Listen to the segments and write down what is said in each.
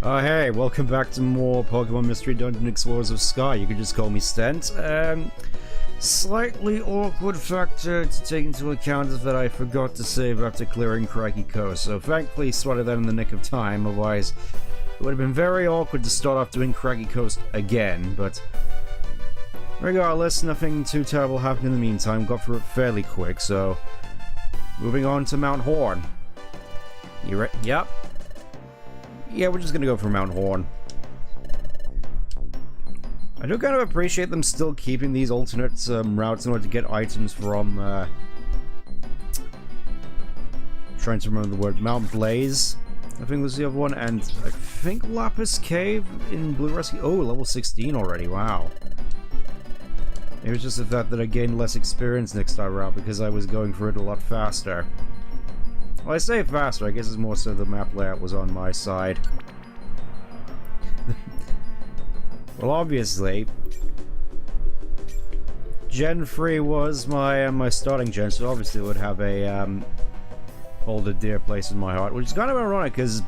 Hey, welcome back to more Pokemon Mystery Dungeon Explorers of Sky. You could just call me Stent. Slightly awkward factor to take into account is that I forgot to save after clearing Craggy Coast, so thankfully spotted that in the nick of time, otherwise it would have been very awkward to start off doing Craggy Coast again, but regardless, nothing too terrible happened in the meantime, got through it fairly quick, so moving on to Mount Horn. You ready? Yep. Yeah, we're just gonna go for Mount Horn. I do kind of appreciate them still keeping these alternate routes in order to get items from, trying to remember the word, Mount Blaze, I think was the other one, and I think Lapis Cave in Blue Rescue. Oh, level 16 already, wow. It was just the fact that I gained less experience next time around because I was going through it a lot faster. Well, I say faster, I guess it's more so the map layout was on my side. Well, obviously, Gen 3 was my starting gen, so obviously it would have a hold a dear place in my heart, which is kind of ironic because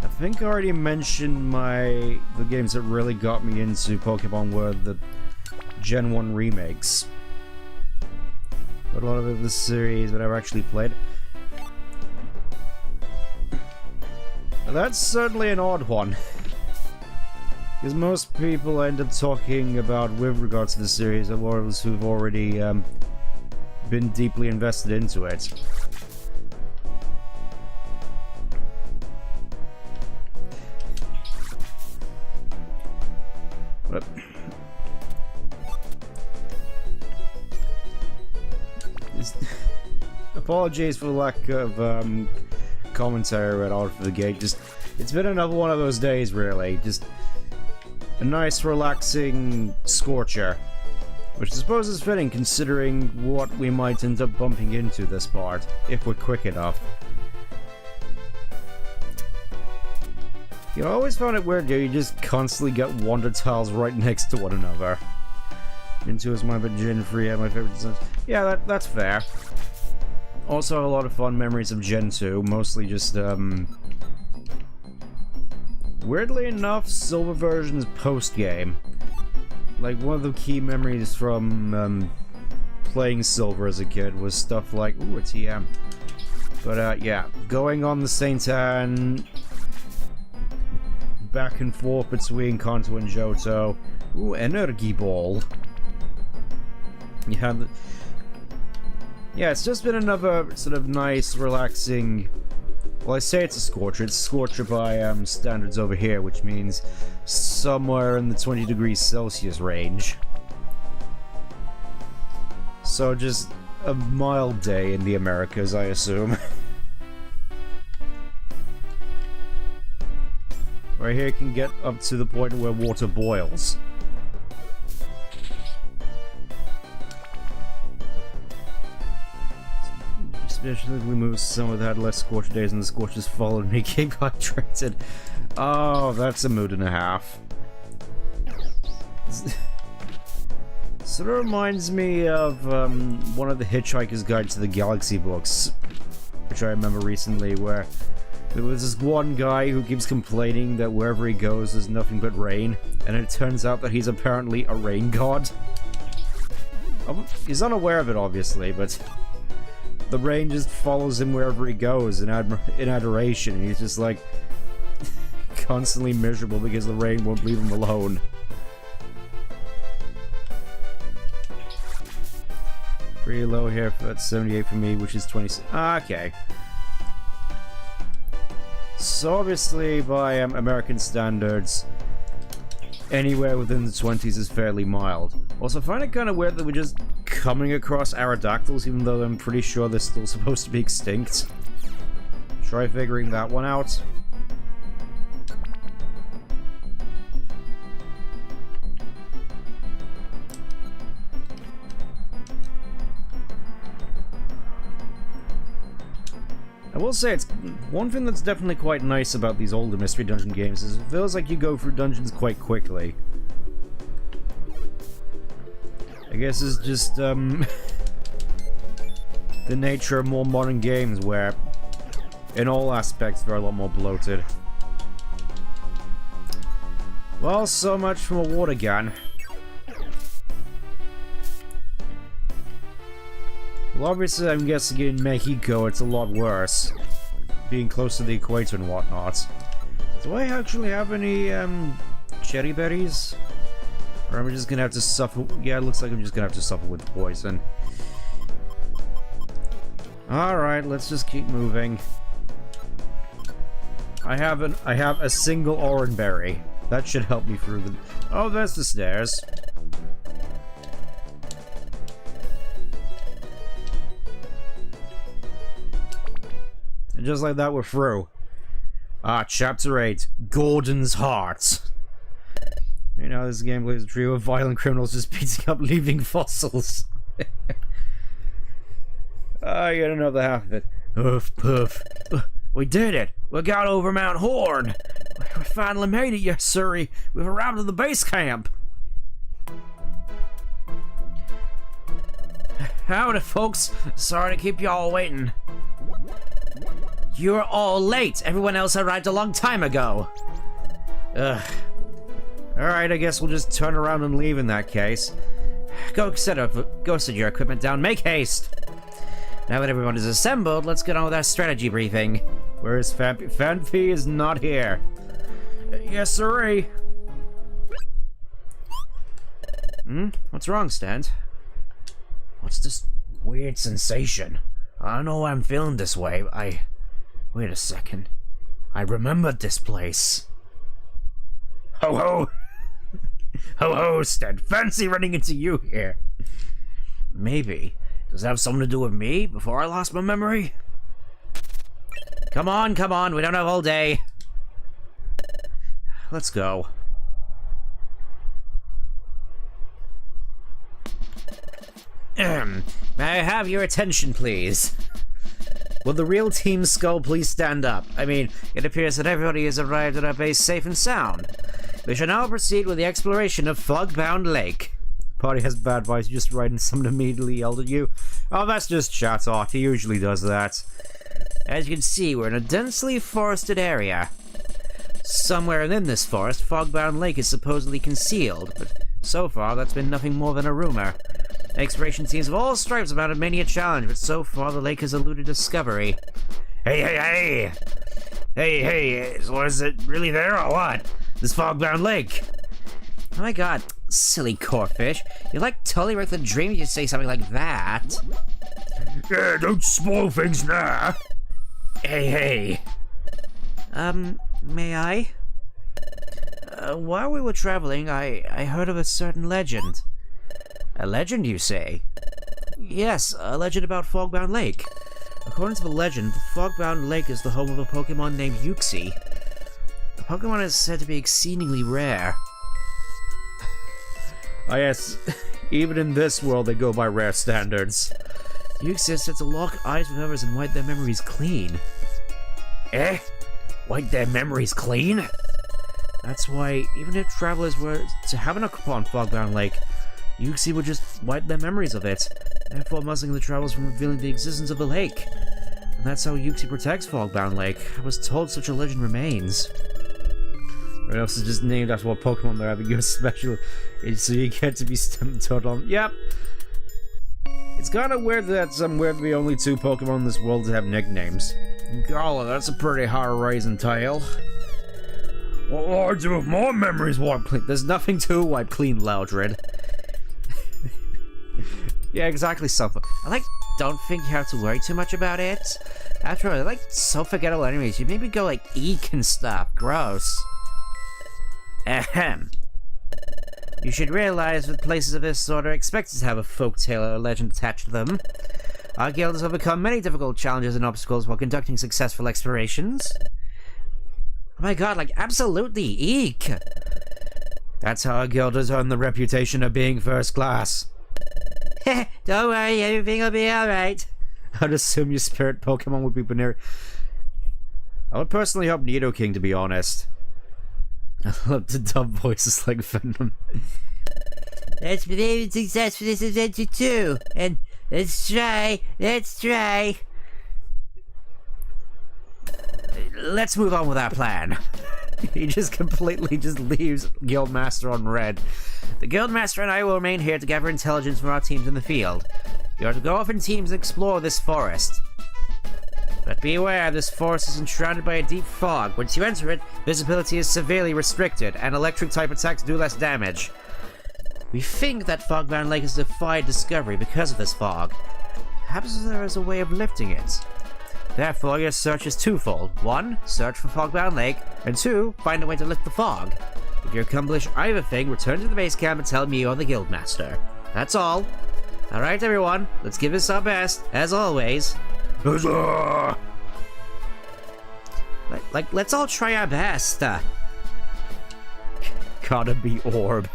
I think I already mentioned the games that really got me into Pokemon were the Gen 1 remakes. But a lot of the series that I've actually played. That's certainly an odd one. Because most people I end up talking about with regards to the series are ones who've already been deeply invested into it. But apologies for the lack of commentary right out of the gate. Just, it's been another one of those days, really. Just a nice, relaxing scorcher, which I suppose is fitting considering what we might end up bumping into this part, if we're quick enough. You know, I always found it weird, you just constantly get Wander Tiles right next to one another. Gen 2 is mine, but Gen 3 are my favorite designs. Yeah, that's fair. Also, a lot of fond memories of Gen 2, mostly just, weirdly enough, Silver version's post-game. Like, one of the key memories from, playing Silver as a kid was stuff like, ooh, a TM. But, yeah, going on the Saint Anne, back and forth between Kanto and Johto. Ooh, Energy Ball. Yeah, it's just been another sort of nice, relaxing... Well, I say it's a Scorcher. It's a Scorcher by standards over here, which means somewhere in the 20 degrees Celsius range. So just a mild day in the Americas, I assume. Right here can get up to the point where water boils. Especially if we move someone that had less Scorcher days and the Scorchers followed me, keep hydrated. Oh, that's a mood and a half. Sort of reminds me of one of the Hitchhiker's Guide to the Galaxy books, which I remember recently, where there was this one guy who keeps complaining that wherever he goes there's nothing but rain, and it turns out that he's apparently a rain god. He's unaware of it, obviously, but the rain just follows him wherever he goes in adoration, and he's just like constantly miserable because the rain won't leave him alone. Pretty low here, that's 78 for me, which is 20. Okay. So obviously, by American standards, anywhere within the 20s is fairly mild. Also, I find it kind of weird that we're just coming across Aerodactyls, even though I'm pretty sure they're still supposed to be extinct. Try figuring that one out. I will say, it's one thing that's definitely quite nice about these older Mystery Dungeon games is it feels like you go through dungeons quite quickly. I guess it's just, the nature of more modern games where, in all aspects, they're a lot more bloated. Well, so much for a water gun. Well, obviously, I'm guessing in Mexico it's a lot worse. Being close to the equator and whatnot. Do I actually have any, cherry berries? Or am I just gonna have to suffer? Yeah, it looks like I'm just gonna have to suffer with poison. Alright, let's just keep moving. I have a single orange berry. That should help me through the... Oh, there's the stairs. And just like that, we're through. Ah, Chapter 8. Gordon's Heart. You know, this game plays a trio of violent criminals just beating up living fossils. Oh, you don't know the half of it. Oof, poof. We did it! We got over Mount Horn! We finally made it, yes, sirree! We've arrived at the base camp! Howdy, folks! Sorry to keep you all waiting. You're all late! Everyone else arrived a long time ago! Ugh. Alright, I guess we'll just turn around and leave in that case. Go set your equipment down, make haste! Now that everyone is assembled, let's get on with our strategy briefing. Where is Fanpy? Fanpy is not here. Yes, sirree. What's wrong, Stant? What's this weird sensation? I don't know why I'm feeling this way. Wait a second. I remembered this place. Ho ho! Ho ho, Stant. Fancy running into you here. Maybe. Does it have something to do with me before I lost my memory? Come on, we don't have all day. Let's go. May I have your attention, please? Will the real Team Skull please stand up? I mean, it appears that everybody has arrived at our base safe and sound. We shall now proceed with the exploration of Fogbound Lake. Party has bad vibes, just right, and someone immediately yelled at you. Oh, that's just Chatot, he usually does that. As you can see, we're in a densely forested area. Somewhere within this forest, Fogbound Lake is supposedly concealed, but so far that's been nothing more than a rumor. Exploration teams of all stripes have mounted many a challenge, but so far the lake has eluded discovery. Hey! Hey, so is it really there or what? This Fogbound Lake? Oh my god, silly corfish. You like totally wrecked the dream if you say something like that. Yeah, don't spoil things now. Hey. May I? While we were traveling, I heard of a certain legend. A legend, you say? Yes, a legend about Fogbound Lake. According to the legend, Fogbound Lake is the home of a Pokemon named Uxie. The Pokemon is said to be exceedingly rare. Ah yes, even in this world they go by rare standards. Uxie is said to lock eyes with others and wipe their memories clean. Eh? Wipe their memories clean? That's why, even if travelers were to happen upon Fogbound Lake, Uxie would just wipe their memories of it, therefore muzzling the travelers from revealing the existence of the lake. And that's how Uxie protects Fogbound Lake. I was told such a legend remains. Everyone else is just named after what Pokemon they're having. You're special, so you get to be stunned total. Yep. It's kind of weird that we're the only two Pokemon in this world to have nicknames. Golly, that's a pretty hard-raising tale. What will I do with my memories wiped clean? There's nothing to wipe clean, Loudred. Yeah, exactly, something. Don't think you have to worry too much about it. After all, they're so forgettable anyways. You maybe go eek and stuff. Gross. Ahem. You should realize that places of this sort are expected to have a folktale or legend attached to them. Our guild has overcome many difficult challenges and obstacles while conducting successful explorations. Oh my god, absolutely, eek! That's how our guild has earned the reputation of being first class. Don't worry, everything will be alright. I'd assume your spirit Pokemon would be Baneri. I would personally hope Nidoking, to be honest. I love the dub voices like Venom. Let's believe in success for this adventure too, and let's try. Let's move on with our plan. He just completely just leaves Guildmaster on red. The Guildmaster and I will remain here to gather intelligence from our teams in the field. You are to go off in teams and explore this forest. But beware, this forest is enshrouded by a deep fog. Once you enter it, visibility is severely restricted, and electric-type attacks do less damage. We think that Fogbound Lake has defied discovery because of this fog. Perhaps there is a way of lifting it. Therefore, your search is twofold. 1, search for Fogbound Lake, and 2, find a way to lift the fog. If you accomplish either thing, return to the base camp and tell me you're the Guildmaster. That's all. Alright everyone, let's give this our best, as always. Huzzah! Let's all try our best. Gotta be Orb.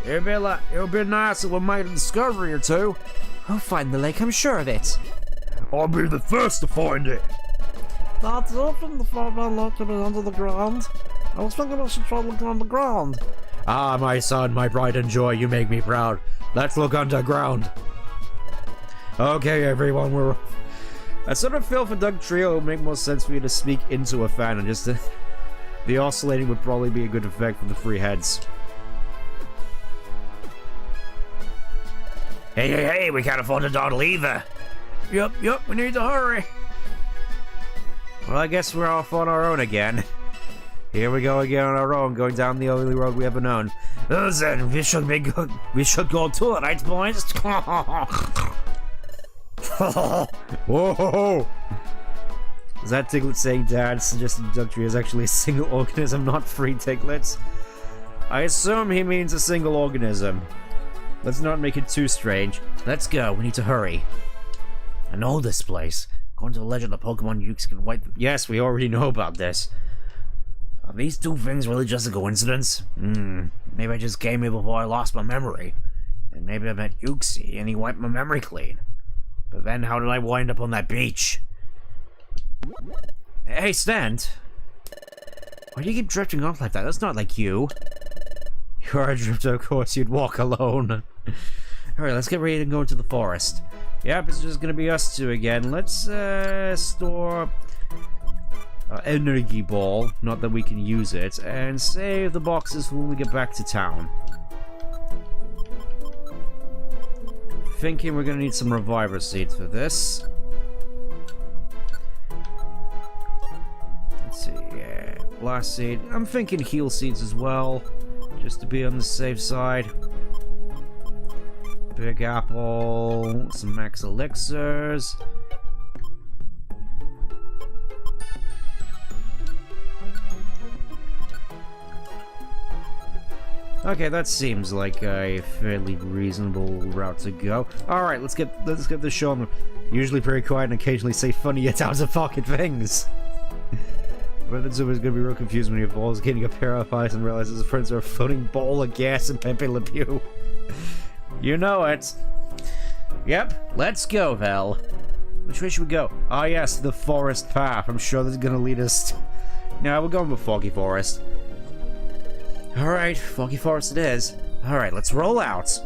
It'll be nice if we made a discovery or two. We'll find the lake, I'm sure of it. I'll be the first to find it. That's often the Fogbound Lake to be under the ground. I was thinking I should try looking on the ground. Ah, my son, my pride and joy, you make me proud. Let's look underground. Okay, everyone, we're... I sort of feel for Doug Trio it would make more sense for you to speak into a fan and just... the oscillating would probably be a good effect for the free heads. Hey, we can't afford to dawdle either. Yup, we need to hurry. Well, I guess we're off on our own again. Here we go again on our own, going down the only road we ever known. Listen, we should go to it, right, boys? Whoa! Is that Tiglet saying Dad suggesting Dugtree is actually a single organism, not three Tiglets? I assume he means a single organism. Let's not make it too strange. Let's go, we need to hurry. I know this place. According to the legend, the Pokemon Ukes can wipe... Yes, we already know about this. Are these two things really just a coincidence? Maybe I just came here before I lost my memory. And maybe I met Uxie and he wiped my memory clean. But then how did I wind up on that beach? Hey, Stant. Why do you keep drifting off like that? That's not like you. You're a drifter, of course you'd walk alone. Alright, let's get ready to go into the forest. Yep, it's just gonna be us two again. Let's, store... energy ball, not that we can use it, and save the boxes for when we get back to town. Thinking we're gonna need some reviver seeds for this. Let's see, yeah, blast seed. I'm thinking heal seeds as well, just to be on the safe side. Big apple, some max elixirs. Okay, that seems like a fairly reasonable route to go. Alright, let's get this show on. Usually pretty quiet and occasionally say funny yet out of pocket things. But it's always gonna be real confused when he falls, getting a pair of eyes and realizes his friends are a floating ball of gas in Pepe Le Pew. You know it. Yep, let's go, Val. Which way should we go? Ah, yes, the forest path. I'm sure this is gonna lead us to... No, we're going with Foggy Forest. Alright, Foggy Forest it is. Alright, let's roll out.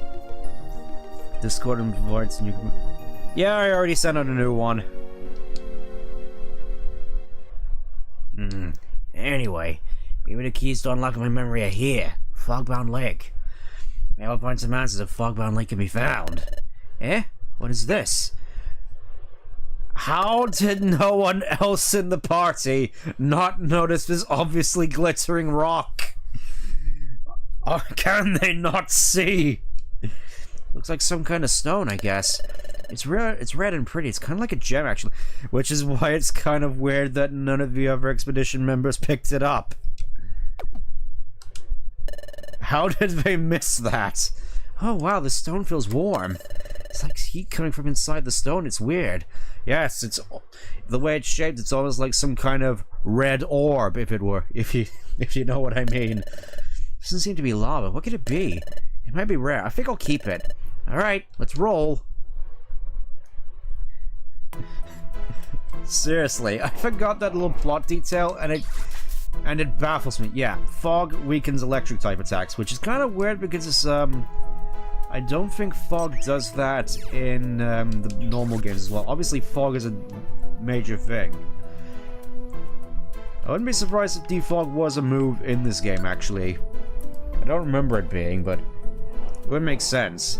Discord invites new... Yeah, I already sent out a new one. Anyway, maybe the keys to unlock my memory are here. Fogbound Lake. Maybe I'll find some answers if Fogbound Lake can be found. Eh? What is this? How did no one else in the party not notice this obviously glittering rock? Or can they not see? Looks like some kind of stone, I guess. It's red and pretty. It's kind of like a gem, actually. Which is why it's kind of weird that none of the other expedition members picked it up. How did they miss that? Oh, wow, the stone feels warm. It's like heat coming from inside the stone. It's weird. Yes, it's... The way it's shaped, it's almost like some kind of red orb, if you know what I mean. Doesn't seem to be lava. What could it be? It might be rare. I think I'll keep it. Alright, let's roll. Seriously, I forgot that little plot detail, and it baffles me. Yeah, fog weakens electric type attacks, which is kind of weird because it's, I don't think fog does that in, the normal games as well. Obviously, fog is a major thing. I wouldn't be surprised if defog was a move in this game, actually. I don't remember it being, but it would make sense.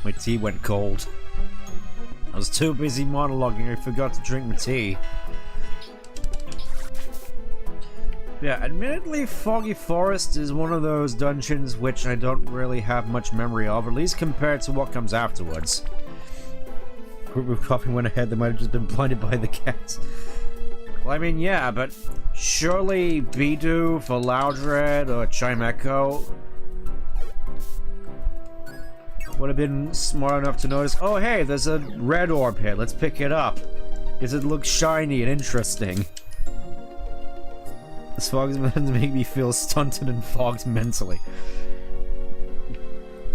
My tea went cold. I was too busy monologuing, I forgot to drink my tea. Yeah, admittedly, Foggy Forest is one of those dungeons which I don't really have much memory of, at least compared to what comes afterwards. Group Coffee went ahead, they might have just been blinded by the cat. Well, I mean, yeah, but surely Bidoof or Loudred or Chimecho would have been smart enough to notice, oh hey, there's a red orb here, let's pick it up. Because it looks shiny and interesting. This fog is meant to make me feel stunted and fogged mentally.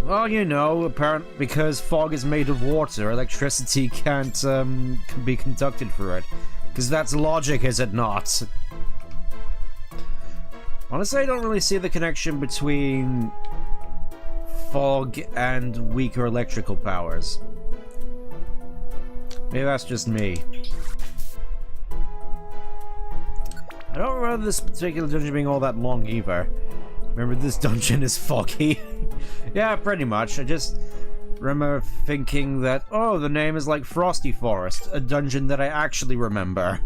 Well, you know, apparently because fog is made of water, electricity can't be conducted through it. Because that's logic, is it not? Honestly, I don't really see the connection between fog and weaker electrical powers. Maybe that's just me. I don't remember this particular dungeon being all that long either. Remember, this dungeon is foggy. Yeah, pretty much. I just remember thinking that, oh, the name is like Frosty Forest, a dungeon that I actually remember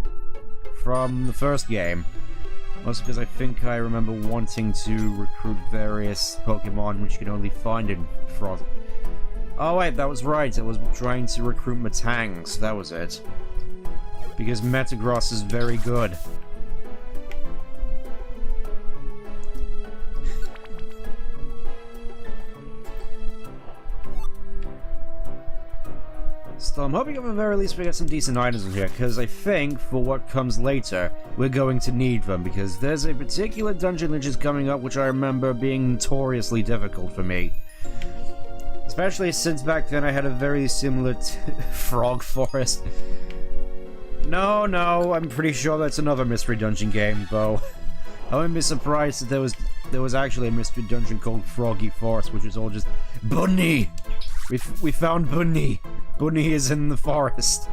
from the first game. Mostly because I think I remember wanting to recruit various Pokemon which you can only find in Frost. Oh wait, that was right. I was trying to recruit Matangs. That was it. Because Metagross is very good. So I'm hoping at the very least we get some decent items in here, because I think, for what comes later, we're going to need them, because there's a particular dungeon which is coming up which I remember being notoriously difficult for me. Especially since back then I had a very similar frog forest. No, I'm pretty sure that's another mystery dungeon game, though. I wouldn't be surprised if there was actually a mystery dungeon called Froggy Forest, which is all just Bunny! We found Bunny! Bunny is in the forest.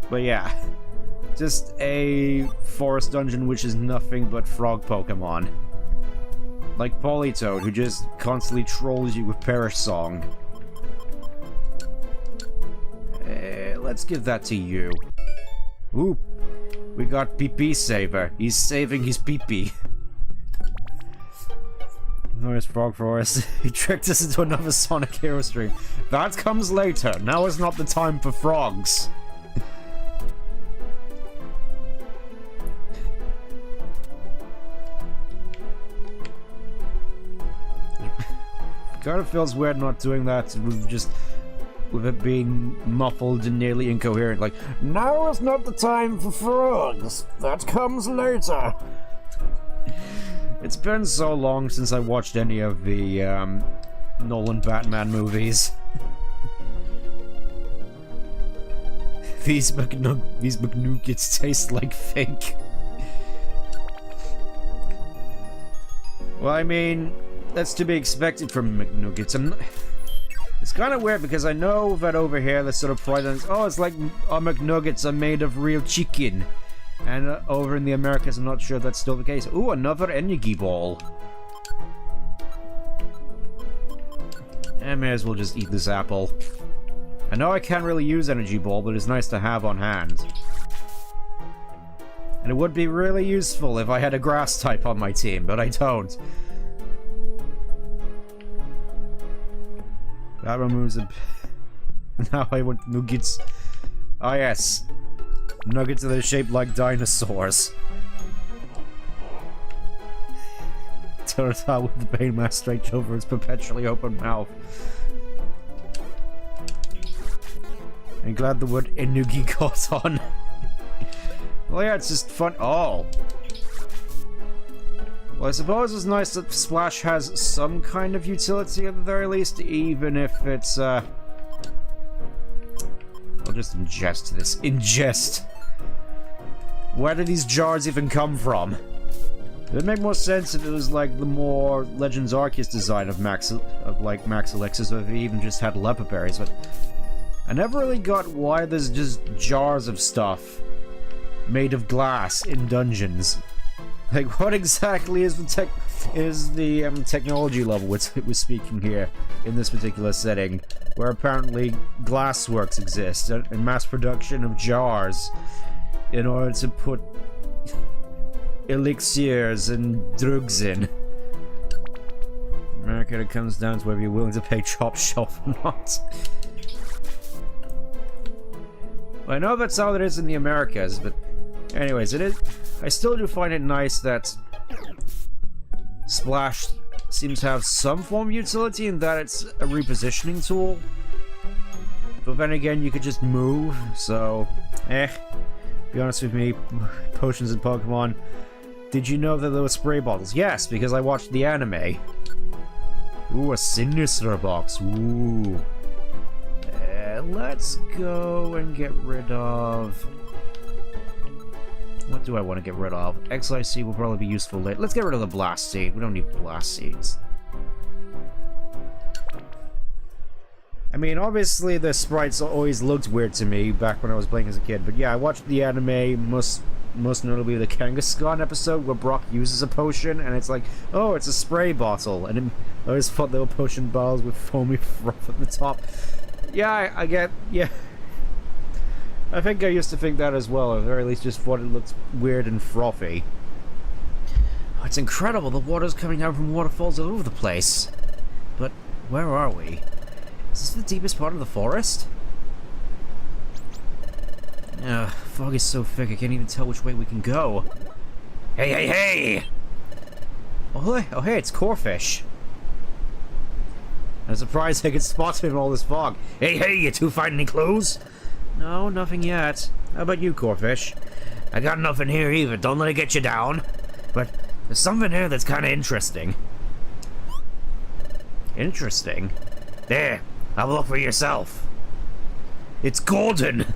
But yeah, just a forest dungeon which is nothing but frog Pokemon. Like Politoed, who just constantly trolls you with Perish Song. Let's give that to you. Ooh, we got Pee-Pee Saver. He's saving his pee-pee. Noise Frog Forest. He tricked us into another Sonic Hero stream. That comes later. Now is not the time for frogs. Kind of feels weird not doing that with it being muffled and nearly incoherent. Like, now is not the time for frogs. That comes later. It's been so long since I watched any of the Nolan Batman movies. These McNuggets taste like fake. Well, I mean, that's to be expected from McNuggets. It's kind of weird because I know that over here there's sort of pride on it. Oh, it's like our McNuggets are made of real chicken. And over in the Americas, I'm not sure if that's still the case. Ooh, another energy ball. I may as well just eat this apple. I know I can't really use energy ball, but it's nice to have on hand. And it would be really useful if I had a grass type on my team, but I don't. That removes a... Now I want nuggets. Oh yes. Nuggets that are shaped like dinosaurs. Turtle with the pain mask straight over its perpetually open mouth. I'm glad the word Inugi got on. Well, yeah, it's just fun. Oh. Well, I suppose it's nice that Splash has some kind of utility at the very least, even if it's, I'll just ingest this. Ingest! Where do these jars even come from? It would make more sense if it was like the more Legends Arceus design of Max Alexis, or if he even just had leopard berries, but I never really got why there's just jars of stuff made of glass in dungeons. Like, what exactly is the technology level we're speaking here in this particular setting, where apparently glassworks exist and mass production of jars in order to put elixirs and drugs in. America, it comes down to whether you're willing to pay top shelf or not. Well, I know that's how it is in the Americas, but anyways, it is. I still do find it nice that Splash seems to have some form of utility in that it's a repositioning tool. But then again, you could just move, so be honest with me, potions in Pokemon. Did you know that there were spray bottles? Yes, because I watched the anime. Ooh, a Sinister box. Ooh. Let's go and get rid of... What do I want to get rid of? XIC will probably be useful later. Let's get rid of the Blast Seed. We don't need Blast Seeds. I mean, obviously the sprites always looked weird to me back when I was playing as a kid, but yeah, I watched the anime, most notably the Kangaskhan episode where Brock uses a potion, and it's like, oh, it's a spray bottle, and I always thought they were potion bottles with foamy froth at the top. Yeah, I get, yeah. I think I used to think that as well, or at the very least just thought it looked weird and frothy. Oh, it's incredible, the water's coming down from waterfalls all over the place. But where are we? Is this the deepest part of the forest? Ugh, fog is so thick I can't even tell which way we can go. Hey, hey, hey! Oh, hey, it's Corfish. I'm surprised I could spot him in all this fog. Hey, hey, you two find any clues? No, nothing yet. How about you, Corfish? I got nothing here either, don't let it get you down. But there's something here that's kinda interesting. Interesting? There, have a look for yourself. It's golden!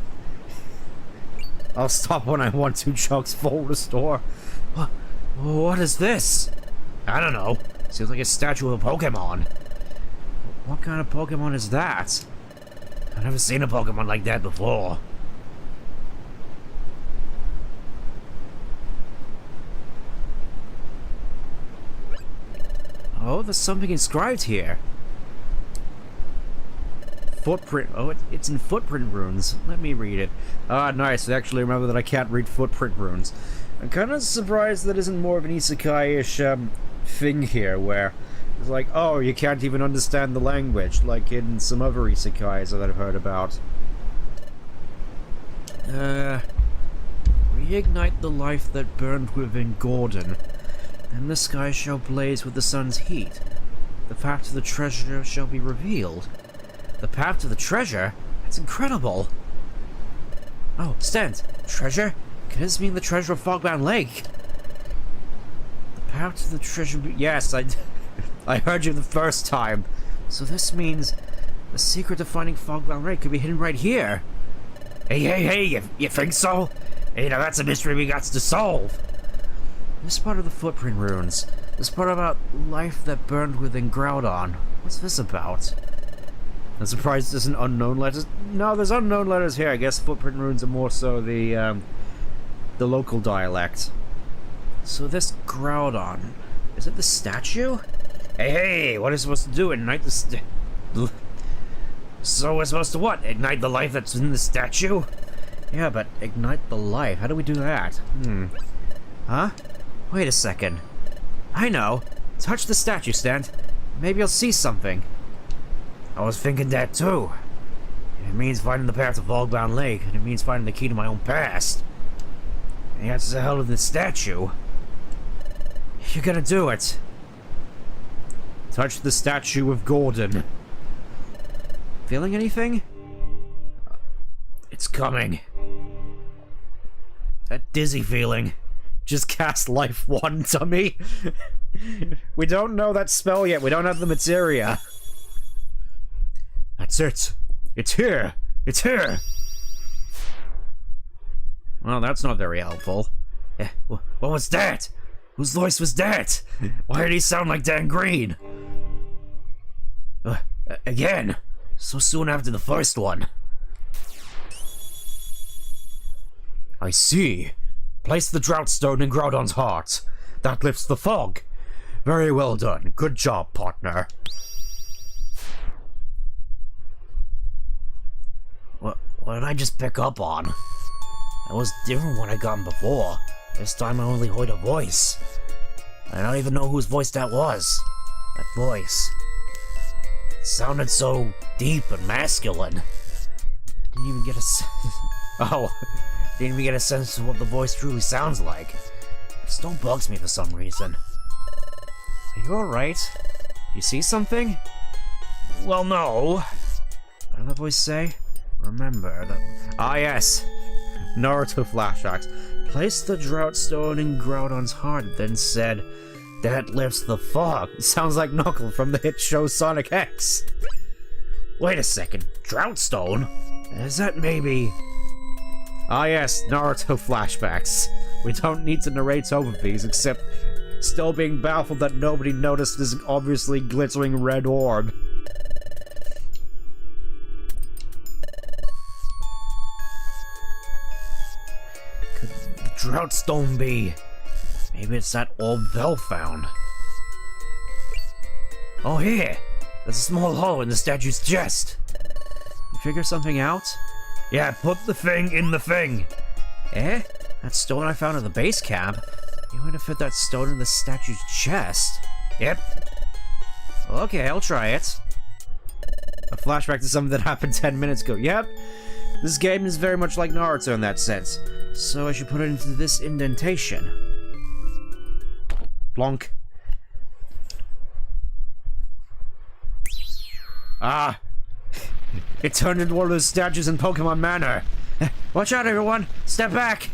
I'll stop when I want to, Chuck's full restore. What is this? I don't know. Seems like a statue of a Pokemon. What kind of Pokemon is that? I've never seen a Pokemon like that before. Oh, there's something inscribed here. Footprint. Oh, it's in footprint runes. Let me read it. Ah, nice. I actually remember that I can't read footprint runes. I'm kind of surprised that isn't more of an isekai-ish thing here, where it's like, oh, you can't even understand the language, like in some other isekais that I've heard about. Reignite the life that burned within Gordon, and the sky shall blaze with the sun's heat. The path to the treasure shall be revealed. The path to the treasure? That's incredible! Oh, Stent! Treasure? Can this mean the treasure of Fogbound Lake? The path to the treasure... Yes, I heard you the first time. So this means the secret to finding Fogbound Lake could be hidden right here. Hey, hey, hey, you think so? Hey, now that's a mystery we got to solve. This part of the footprint runes. This part about life that burned within Groudon. What's this about? I'm surprised there's an unknown letters. No, there's unknown letters here. I guess footprint runes are more so the local dialect. So this Groudon, is it the statue? Hey, hey, what is supposed to do? Ignite the So we're supposed to what? Ignite the life that's in the statue? Yeah, but ignite the life. How do we do that? Huh? Wait a second. I know. Touch the statue, Stant. Maybe you'll see something. I was thinking that too. It means finding the path to Fogbound Lake, and it means finding the key to my own past. And that's the hell of the statue. You're gonna do it. Touch the statue of Gordon. Feeling anything? It's coming. That dizzy feeling. Just cast Life 1, dummy. We don't know that spell yet. We don't have the materia. That's it. It's here. It's here. Well, that's not very helpful. What was that? Whose voice was that? Why did he sound like Dan Green? Again? So soon after the first one. I see. Place the drought stone in Groudon's heart. That lifts the fog. Very well done. Good job, partner. What did I just pick up on? That was different when I got him before. This time I only heard a voice. I don't even know whose voice that was. That voice. It sounded so deep and masculine. Didn't even get a didn't even get a sense of what the voice truly sounds like. It still bugs me for some reason. Are you alright? You see something? Well, no. What did the voice say? Remember that. Ah, yes. Naruto flashbacks. Placed the drought stone in Groudon's heart, then said, "That lifts the fog." Sounds like Knuckle from the hit show Sonic X. Wait a second. Drought stone? Is that maybe... Ah, yes. Naruto flashbacks. We don't need to narrate over these, except still being baffled that nobody noticed this obviously glittering red orb. Drought stone be? Maybe it's that orb Vel found. Oh, here! There's a small hole in the statue's chest. You figure something out? Yeah, put the thing in the thing. Eh? That stone I found in the base camp? You want to fit that stone in the statue's chest? Yep. Okay, I'll try it. A flashback to something that happened 10 minutes ago. Yep. This game is very much like Naruto in that sense. So I should put it into this indentation. Blonk. Ah! It turned into one of those statues in Pokemon Manor. Watch out, everyone! Step back!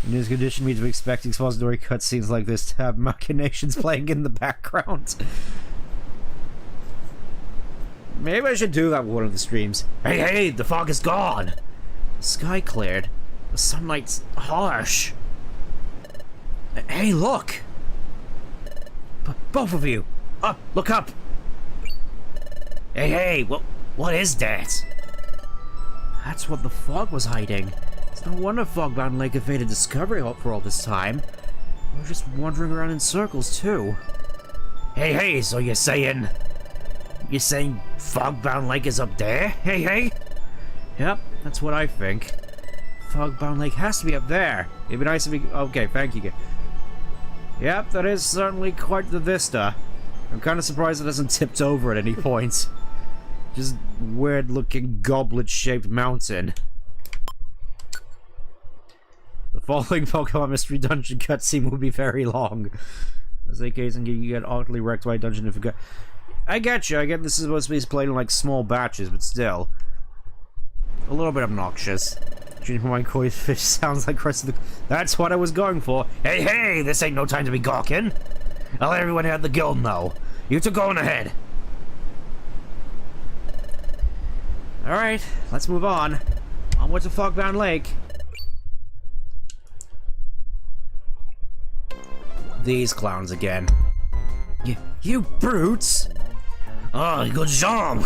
In this condition, we need to expect expository cutscenes like this to have machinations playing in the background. Maybe I should do that with one of the streams. Hey, the fog is gone! The sky cleared. The sunlight's harsh. Hey, look! Both of you! Up! Look up! Hey, what is that? That's what the fog was hiding. It's no wonder Fogbound Lake evaded discovery for all this time. We're just wandering around in circles, too. Hey, so you're saying Fogbound Lake is up there? Hey? Yep, that's what I think. Fogbound Lake has to be up there. It'd be nice if we... Okay, thank you. Yep, that is certainly quite the vista. I'm kind of surprised it hasn't tipped over at any point. Just weird-looking goblet-shaped mountain. The following Pokemon Mystery Dungeon cutscene will be very long. As a case, and you get utterly wrecked by a dungeon if you go... I get you. I get this is supposed to be played in like small batches, but still. A little bit obnoxious. Junior Mine Koi Fish sounds like rest of the... That's what I was going for. Hey, this ain't no time to be gawking. I'll let everyone at the guild know. You two going ahead. Alright, let's move on. Onward to Fogbound Lake. These clowns again. You brutes! Oh, good job!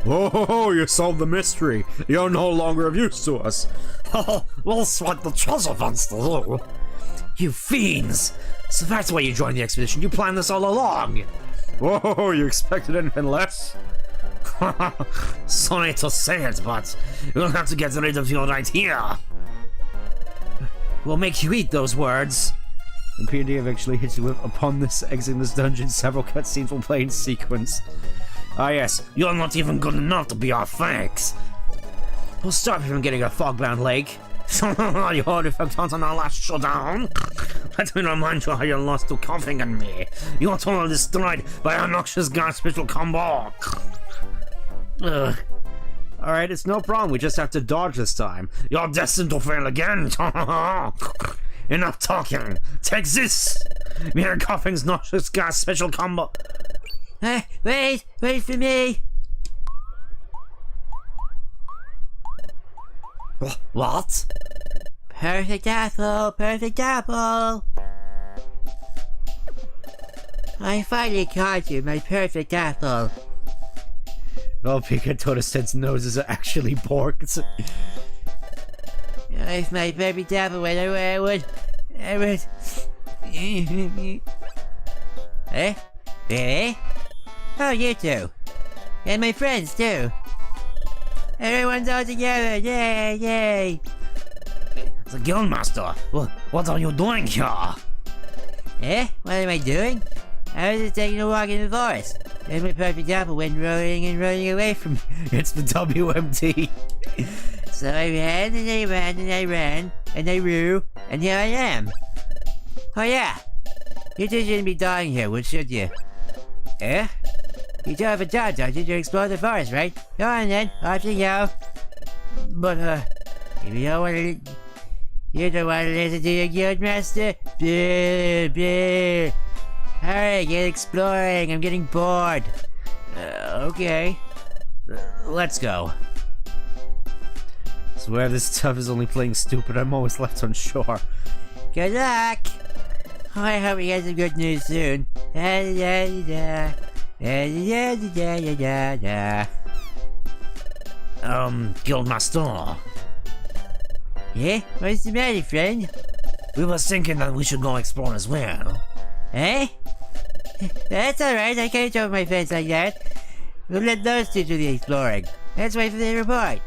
Oh, you solved the mystery. You're no longer of use to us. Oh, we'll sweat the treasure funds to you. You fiends! So that's why you joined the expedition. You planned this all along. Whoa, you expected anything less? Sorry to say it, but you'll have to get rid of your idea. We'll make you eat those words. And P&D eventually hits you with, upon this exiting this dungeon, several cutscenes will play in sequence. Ah yes, you're not even good enough to be our thanks. We'll stop you from getting a Fogbound Lake. You heard effect on our last showdown? Let me remind you how you lost to Coughing and me. You were totally destroyed by our noxious guard special combo. Ugh. Alright, it's no problem, we just have to dodge this time. You're destined to fail again. Enough talking. Take this! Mere Coughing's noxious gas special combo. Wait for me! What? Perfect apple, perfect apple. I finally caught you, my perfect apple. Well, Pikachu since noses are actually porked. If my perfect apple went away, I would... Eh? Eh? Oh, you two. And my friends, too. Everyone's all together, yay, yay! The Guildmaster, what are you doing here? Eh? What am I doing? I was just taking a walk in the forest. And my perfect apple went rolling and rolling away from me. It's the WMT. So I ran and I ran and I ran and I grew and here I am. Oh yeah, you two shouldn't be dying here, would should you? Eh? You two have a job, don't you, to explore the forest, right? Go on then, off you go. But if you don't want to, listen to your guild master, hurry, get exploring. I'm getting bored. Okay. Let's go. Swear this stuff is only playing stupid. I'm always left on shore. Good luck! Oh, I hope we get some good news soon. Guildmaster. Yeah? What's the matter, friend? We were thinking that we should go explore as well. Eh? That's alright, I can't show my friends like that. We'll let those two do the exploring. Let's wait for their report.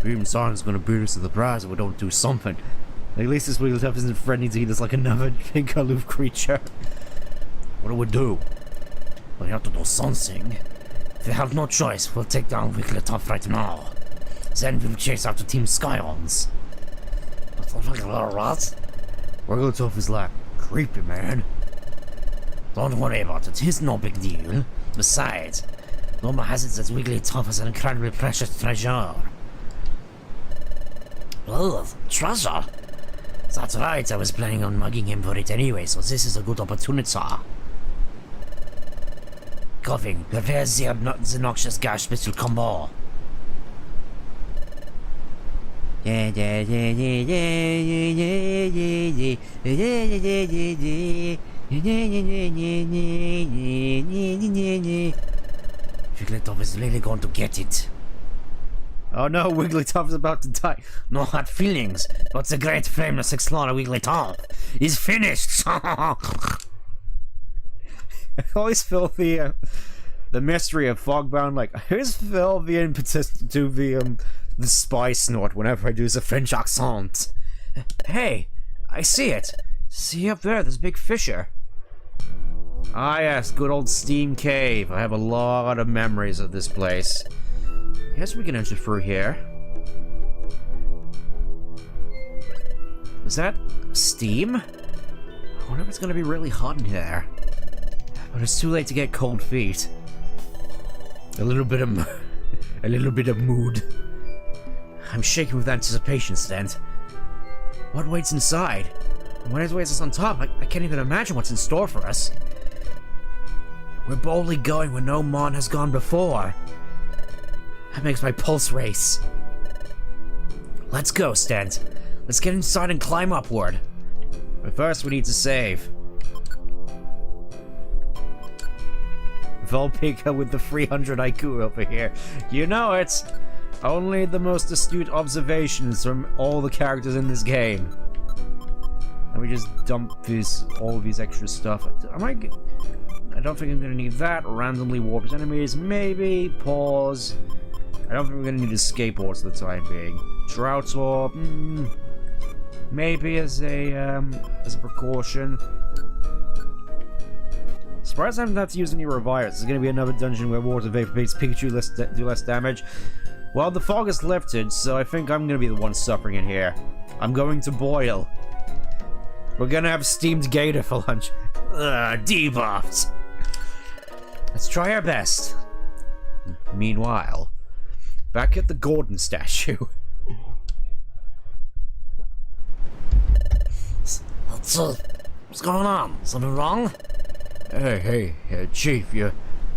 Even Sonic's gonna beat us to the prize if we don't do something. At least this Wigglytuff isn't threatening to eat us like another pink aloof creature. What do we do? We have to do something. If we have no choice, we'll take down Wigglytuff right now. Then we'll chase after Team Skyons. What? Wigglytuff is like creepy, man. Don't worry about it, it's no big deal. Besides, rumor has it that Wigglytuff is an incredibly precious treasure. Oh, treasure? That's right, I was planning on mugging him for it anyway, so this is a good opportunity. Coughing, prepare the noxious gas pistol combo. Wigglytuff is really going to get it. Oh no, Wigglytuff's about to die. No hard feelings, but the great famous explorer Wigglytuff is finished. I always feel the mystery of Fogbound, like, I always feel the impetus to do the spy snort whenever I do the French accent. Hey, I see it. See up there, this big fissure. Ah yes, good old Steam Cave. I have a lot of memories of this place. Guess we can enter through here. Is that steam? I wonder if it's gonna be really hot in here. But it's too late to get cold feet. A little bit of mood. I'm shaking with anticipation, Stent. What waits inside? What waits us on top? I can't even imagine what's in store for us. We're boldly going where no Mon has gone before. That makes my pulse race. Let's go, Stent. Let's get inside and climb upward. But first we need to save. Volpika with the 300 IQ over here. You know it! Only the most astute observations from all the characters in this game. Let me just dump all of these extra stuff. I don't think I'm gonna need that. Randomly warps enemies, maybe. Pause. I don't think we're gonna need a skateboard for the time being. Drought Orb, maybe as a precaution. Surprised I haven't had to use any revives. There's gonna be another dungeon where water vapor makes Pikachu do less damage. Well, the fog is lifted, so I think I'm gonna be the one suffering in here. I'm going to boil. We're gonna have steamed gator for lunch. Debuffed. Let's try our best. Meanwhile, back at the Gordon statue. What's going on? Something wrong? Hey, Chief, you've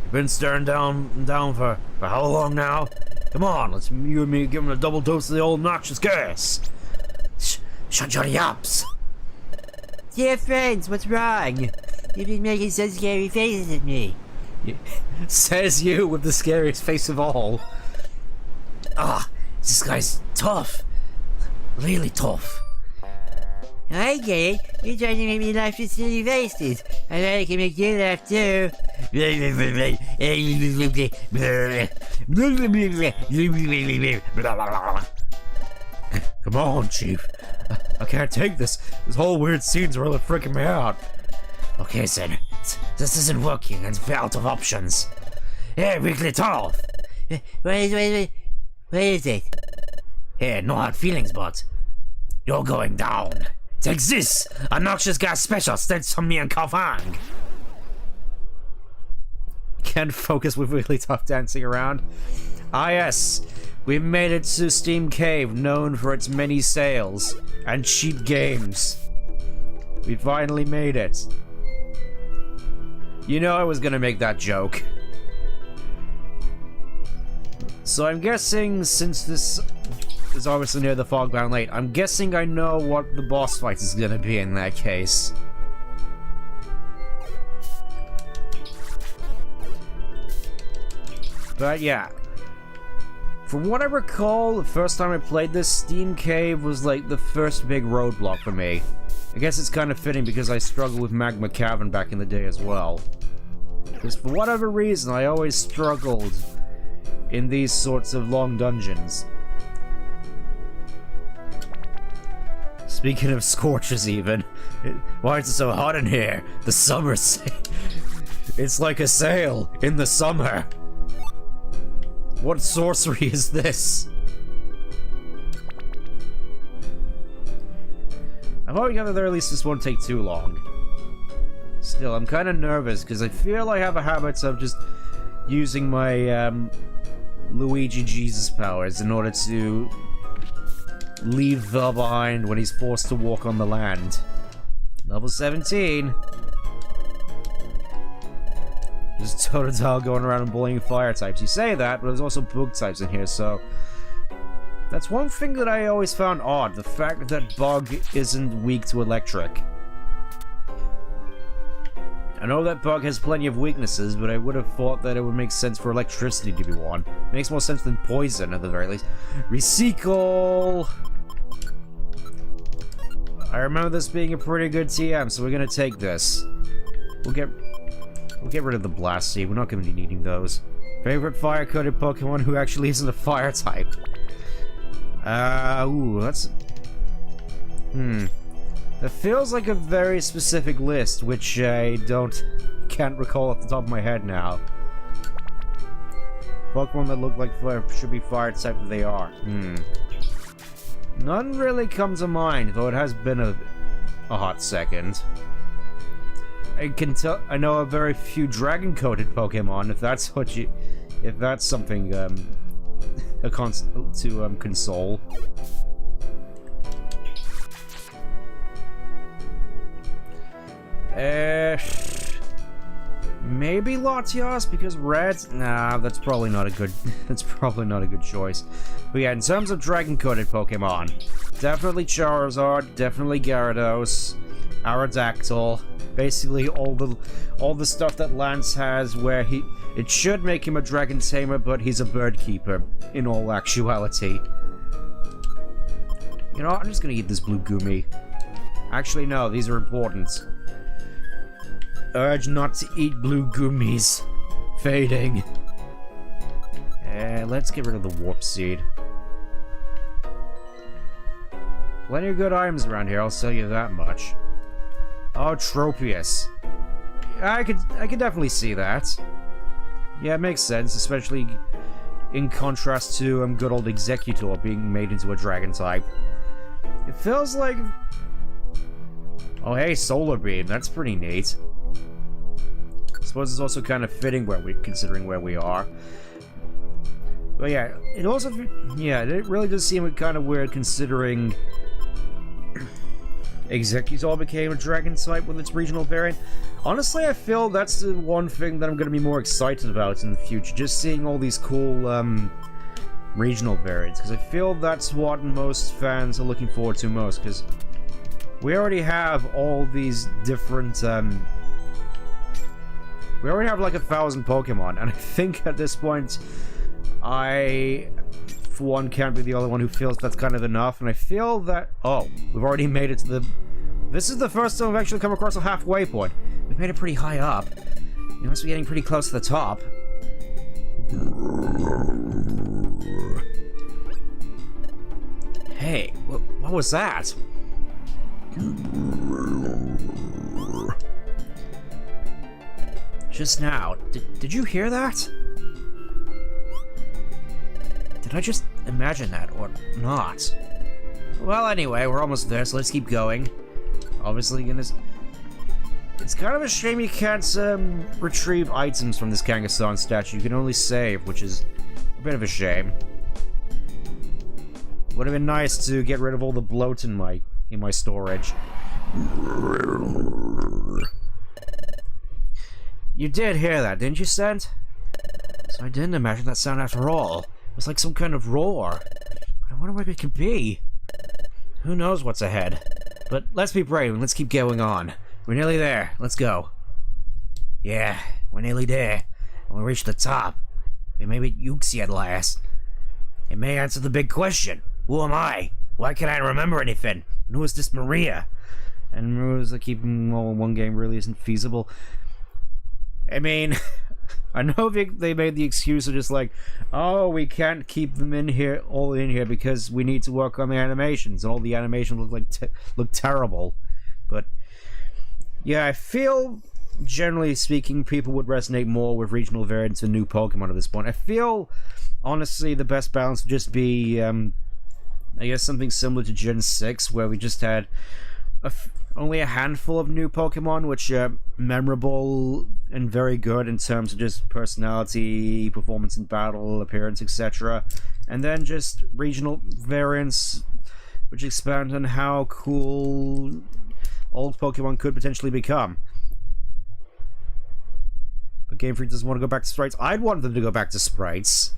been staring down for how long now? Come on, let's you and me give him a double dose of the old noxious gas. Shut your yaps! Dear friends, what's wrong? You've been making so scary faces at me. Says you with the scariest face of all. Ah, this guy's tough. Really tough. I get it. You're trying to make me laugh with silly faces. I bet I can make you laugh too. Come on, Chief. I can't take this. This whole weird scene's really freaking me out. Okay, Sid. This isn't working and we're out of options. Hey, Weekly Tough! Wait. What is it? Hey, no hard feelings, but you're going down. Take this! A noxious gas special sent from me and Kaufang. Can't focus with really tough dancing around. Ah yes, we made it to Steam Cave, known for its many sales and cheap games. We finally made it. You know I was gonna make that joke. So I'm guessing, since this is obviously near the Fogbound Lake, I'm guessing I know what the boss fight is gonna be in that case. But yeah. From what I recall, the first time I played this, Steam Cave was like the first big roadblock for me. I guess it's kind of fitting because I struggled with Magma Cavern back in the day as well. Because for whatever reason, I always struggled in these sorts of long dungeons. Speaking of scorches even, why is it so hot in here? The summer it's like a sail in the summer. What sorcery is this? I'm hoping at the very least this won't take too long. Still, I'm kind of nervous because I feel I have a habit of just using my Luigi Jesus powers in order to leave Vel behind when he's forced to walk on the land. Level 17. Just Totodile going around and bullying fire types. You say that, but there's also bug types in here, so... That's one thing that I always found odd, the fact that Bug isn't weak to electric. I know that Bug has plenty of weaknesses, but I would have thought that it would make sense for electricity to be one. Makes more sense than poison, at the very least. Recycle! I remember this being a pretty good TM, so we're gonna take this. We'll get rid of the Blast Seed. We're not gonna be needing those. Favorite fire-coated Pokemon who actually isn't a fire type. Ooh, that's... That feels like a very specific list, which I can't recall off the top of my head now. Pokemon that look like fire should be fire type that they are. None really come to mind, though it has been a hot second. I know a very few dragon-coated Pokemon, if that's something, to console. Maybe Latios, because red? Nah, that's probably not a good choice. But yeah, in terms of dragon-coated Pokemon, definitely Charizard, definitely Gyarados, Aerodactyl, basically all the stuff that Lance has where it should make him a dragon tamer, but he's a bird keeper in all actuality. You know what, I'm just gonna eat this blue gummy. Actually no, these are important. Urge not to eat blue gummies. Fading. Let's get rid of the warp seed. Plenty of good items around here, I'll tell you that much. Oh, Tropius. I could definitely see that. Yeah, it makes sense, especially in contrast to good old Executor being made into a dragon type. It feels like... Oh hey, Solar Beam, that's pretty neat. I suppose it's also kind of fitting considering where we are. But yeah, it also... Yeah, it really does seem kind of weird considering... Executor became a dragon type with its regional variant. Honestly, I feel that's the one thing that I'm going to be more excited about in the future, just seeing all these cool regional variants, because I feel that's what most fans are looking forward to most, because we already have all these different we already have like 1,000 Pokemon, and I think at this point I, for one, can't be the only one who feels that's kind of enough, and I feel that... Oh, we've already made it to the... This is the first time we've actually come across a halfway point. We've made it pretty high up. We must be getting pretty close to the top. Hey, what was that? Just now, did you hear that? Did I just imagine that, or not? Well, anyway, we're almost there, so let's keep going. Obviously, it's kind of a shame you can't retrieve items from this Kangaskhan statue. You can only save, which is a bit of a shame. Would have been nice to get rid of all the bloat in my storage. You did hear that, didn't you, Sent? So I didn't imagine that sound after all. It was like some kind of roar. I wonder what it could be. Who knows what's ahead? But let's be brave and let's keep going on. We're nearly there. Let's go. Yeah, we're nearly there. When we reach the top, we may meet Yuxi at last. It may answer the big question. Who am I? Why can't I remember anything? And who is this Maria? And rules that keeping all in one game really isn't feasible. I mean, I know they made the excuse of just like, oh, we can't keep them all in here because we need to work on the animations, and all the animations look terrible. But yeah, I feel, generally speaking, people would resonate more with regional variants and new Pokemon at this point. I feel, honestly, the best balance would just be, I guess, something similar to Gen 6, where we just had only a handful of new Pokemon, which are memorable and very good in terms of just personality, performance in battle, appearance, etc. And then just regional variants, which expand on how cool old Pokemon could potentially become. But Game Freak doesn't want to go back to sprites. I'd want them to go back to sprites.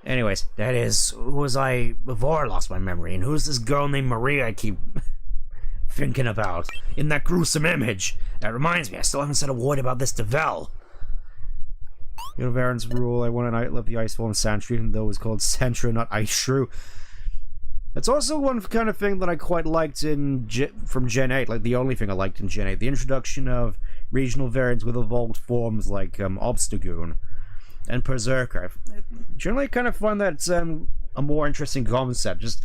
Anyways, that is, who was I before I lost my memory? And who's this girl named Maria I keep thinking about in that gruesome image? That reminds me, I still haven't said a word about this to Vel. You know, Varen's rule, I want to love the ice form Sandshrew, even though it's called Sandshrew, not Ice Shrew. It's also one kind of thing that I quite liked from Gen 8, like the only thing I liked in Gen 8, the introduction of regional variants with evolved forms like Obstagoon and Berserker. I generally kind of find that a more interesting concept, just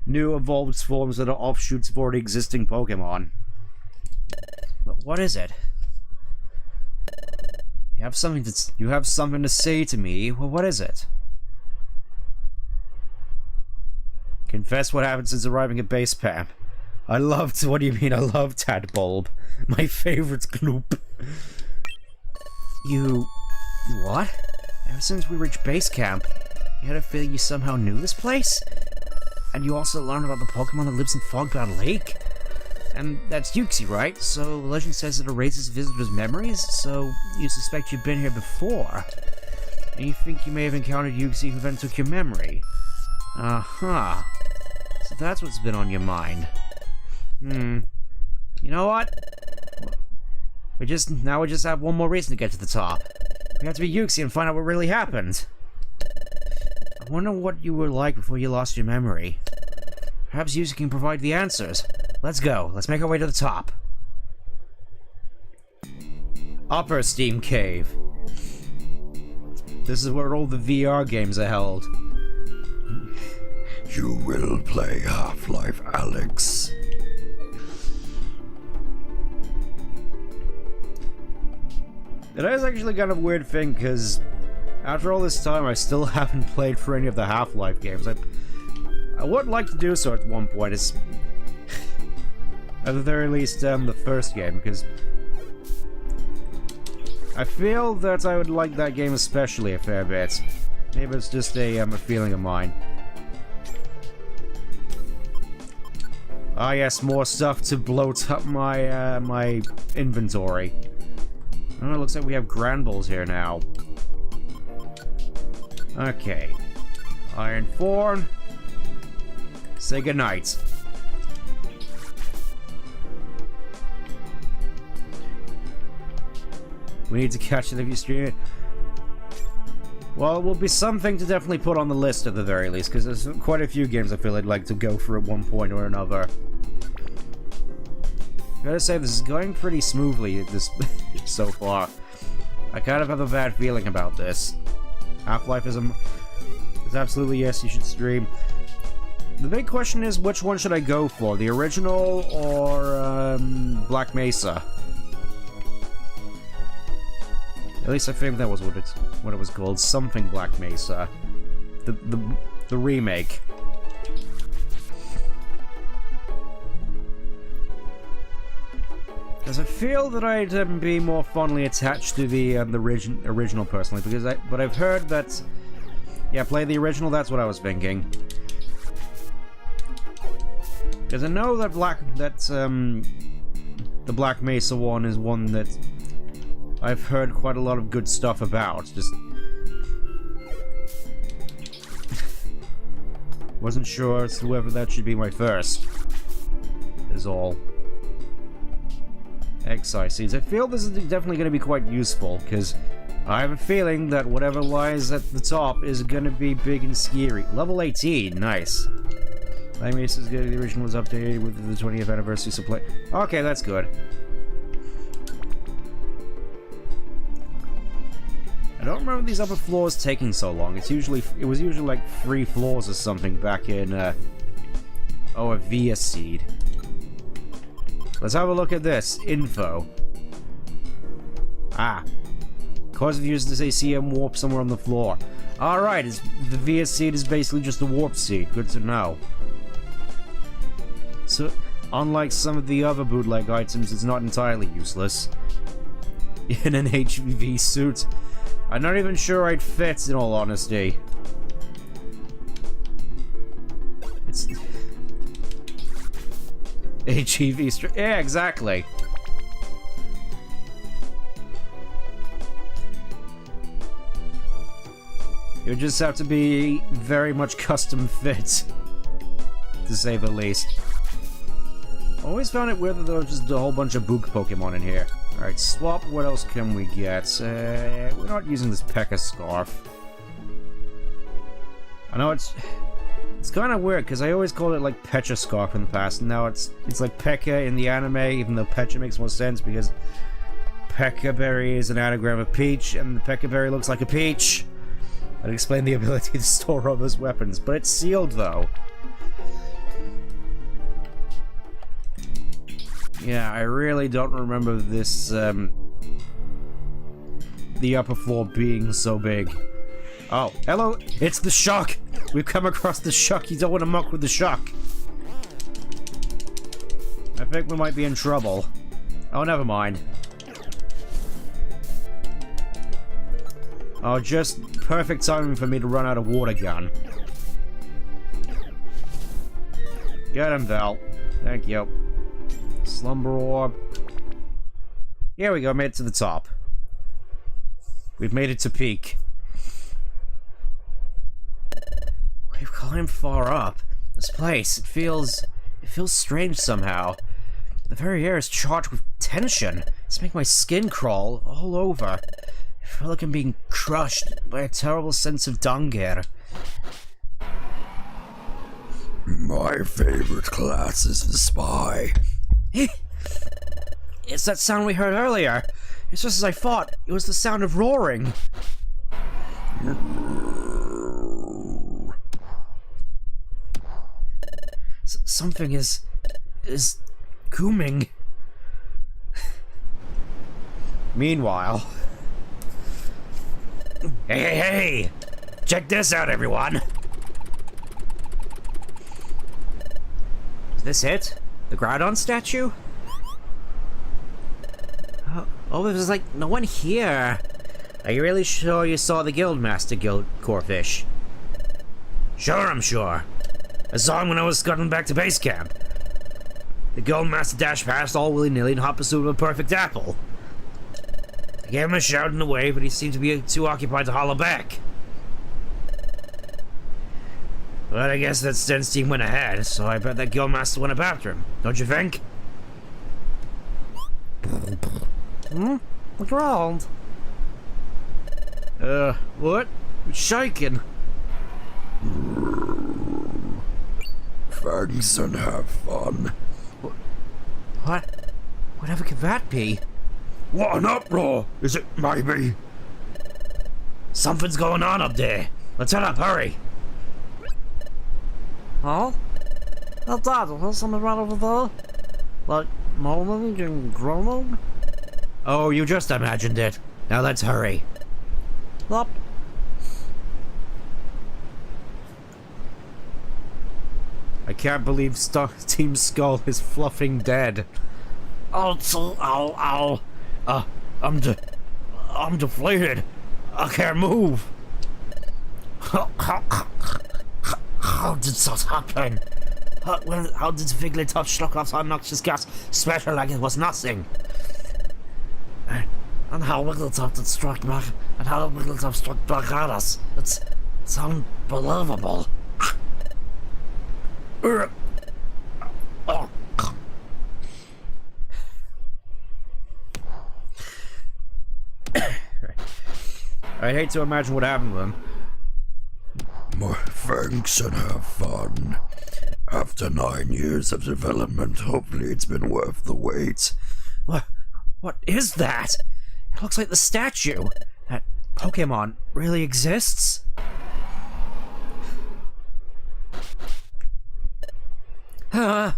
new evolved forms that are offshoots of already existing Pokemon. But what is it? You have something to say to me. Well, what is it? Confess what happened since arriving at base camp. What do you mean I love Tadbulb? My favorite Gloop. You what? Ever since we reached base camp, you had a feeling you somehow knew this place? And you also learned about the Pokemon that lives in Fogbound Lake? And that's Yuxi, right? So legend says it erases visitors' memories, so you suspect you've been here before. And you think you may have encountered Yuxi who then took your memory. Uh-huh. So that's what's been on your mind. You know what? We just have one more reason to get to the top. We have to be Yuxi and find out what really happened. I wonder what you were like before you lost your memory. Perhaps Yuxi can provide the answers. Let's go. Let's make our way to the top. Upper Steam Cave. This is where all the VR games are held. You will play Half-Life, Alex. It is actually kind of a weird thing, because after all this time, I still haven't played for any of the Half-Life games. I would like to do so at one point. It's at the very least the first game, because I feel that I would like that game especially a fair bit. Maybe it's just a feeling of mine. Ah yes, more stuff to bloat up my, my inventory. Oh, it looks like we have Granbuls here now. Okay. Iron Form. Say goodnight. We need to catch it if you stream it. Well, it will be something to definitely put on the list at the very least, because there's quite a few games I feel I'd like to go for at one point or another. I gotta say, this is going pretty smoothly this so far. I kind of have a bad feeling about this. Half-Life is absolutely yes, you should stream. The big question is, which one should I go for? The original or Black Mesa? At least I think that was what it was called. Something Black Mesa. The remake. Because I feel that I'd be more fondly attached to the original personally, because but I've heard that, yeah, play the original. That's what I was thinking. Because I know that the Black Mesa one is one that I've heard quite a lot of good stuff about. Just wasn't sure as to whether that should be my first. Is all. Excise seeds. I feel this is definitely going to be quite useful, because I have a feeling that whatever lies at the top is going to be big and scary. Level 18, nice. Black Mesa's good. The original was updated with the 20th anniversary supply. Okay, that's good. I don't remember these upper floors taking so long. It was usually like 3 floors or something back in a Via Seed. Let's have a look at this. Info. Ah. Cause of use this ACM warp somewhere on the floor. Alright, the Via Seed is basically just a warp seed. Good to know. So, unlike some of the other bootleg items, it's not entirely useless. In an HVV suit. I'm not even sure I'd fit, in all honesty. It's... HEV yeah, exactly. It would just have to be very much custom fit, to say the least. Always found it weird that there was just a whole bunch of Book Pokemon in here. Alright, swap, what else can we get? We're not using this P.E.K.K.A. scarf. I know it's kind of weird, because I always called it like Pecha scarf in the past, and now it's like P.E.K.K.A. in the anime, even though Pecha makes more sense, because P.E.K.K.A. berry is an anagram of peach, and the P.E.K.K.A. berry looks like a peach. I'd explain the ability to store others' weapons, but it's sealed though. Yeah, I really don't remember this, the upper floor being so big. Oh, hello! It's the Shock! We've come across the Shock. You don't want to muck with the Shock. I think we might be in trouble. Oh, never mind. Oh, just perfect timing for me to run out of water gun. Get him, Val. Thank you. Slumber Orb. Here we go, made it to the top. We've made it to peak. We've climbed far up. This place, it feels strange somehow. The very air is charged with tension. It's making my skin crawl all over. I feel like I'm being crushed by a terrible sense of danger. My favorite class is the spy. It's that sound we heard earlier. It's just as I thought. It was the sound of roaring. Something is booming. Meanwhile... Hey! Check this out, everyone! Is this it? The Groudon statue? Oh, there's like no one here. Are you really sure you saw the Guildmaster Corefish? Sure, I'm sure. I saw him when I was scuttling back to base camp. The Golden Master dashed past all willy-nilly in hot pursuit of a perfect apple. I gave him a shout and a wave, but he seemed to be too occupied to holler back. But I guess that Sten's team went ahead, so I bet that Guildmaster went up after him. Don't you think? What's wrong? What? It's shaking. Thanks and have fun. What? Whatever could that be? What an uproar! Is it maybe? Something's going on up there. Let's head up, hurry. Oh? Oh, Dad, there's something right over there? Like, moaning and groaning? Oh, you just imagined it. Now let's hurry. Yup. I can't believe Team Skull is fluffing dead. Ow. I'm deflated. I can't move. How did that happen? How did Wigglytuff schluck off obnoxious gas special like it was nothing? And how Wigglytuff did struck back, and how Wigglytuff struck back at us. It's unbelievable. I'd hate to imagine what happened to them. My thanks and have fun. After 9 years of development, hopefully it's been worth the wait. What is that? It looks like the statue. That Pokemon really exists? I'm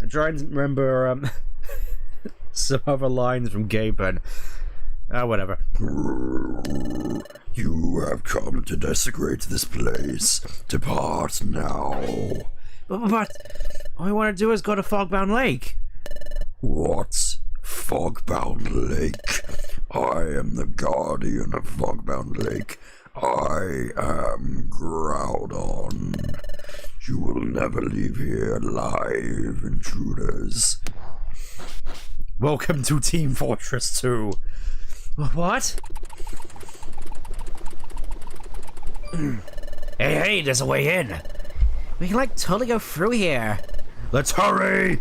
trying to remember some other lines from Gapen. Whatever. You have come to desecrate this place. Depart now. But all we want to do is go to Fogbound Lake. What? Fogbound Lake? I am the guardian of Fogbound Lake. I am Groudon. You will never leave here alive, intruders. Welcome to Team Fortress 2. What? Hey, there's a way in. We can like totally go through here. Let's hurry!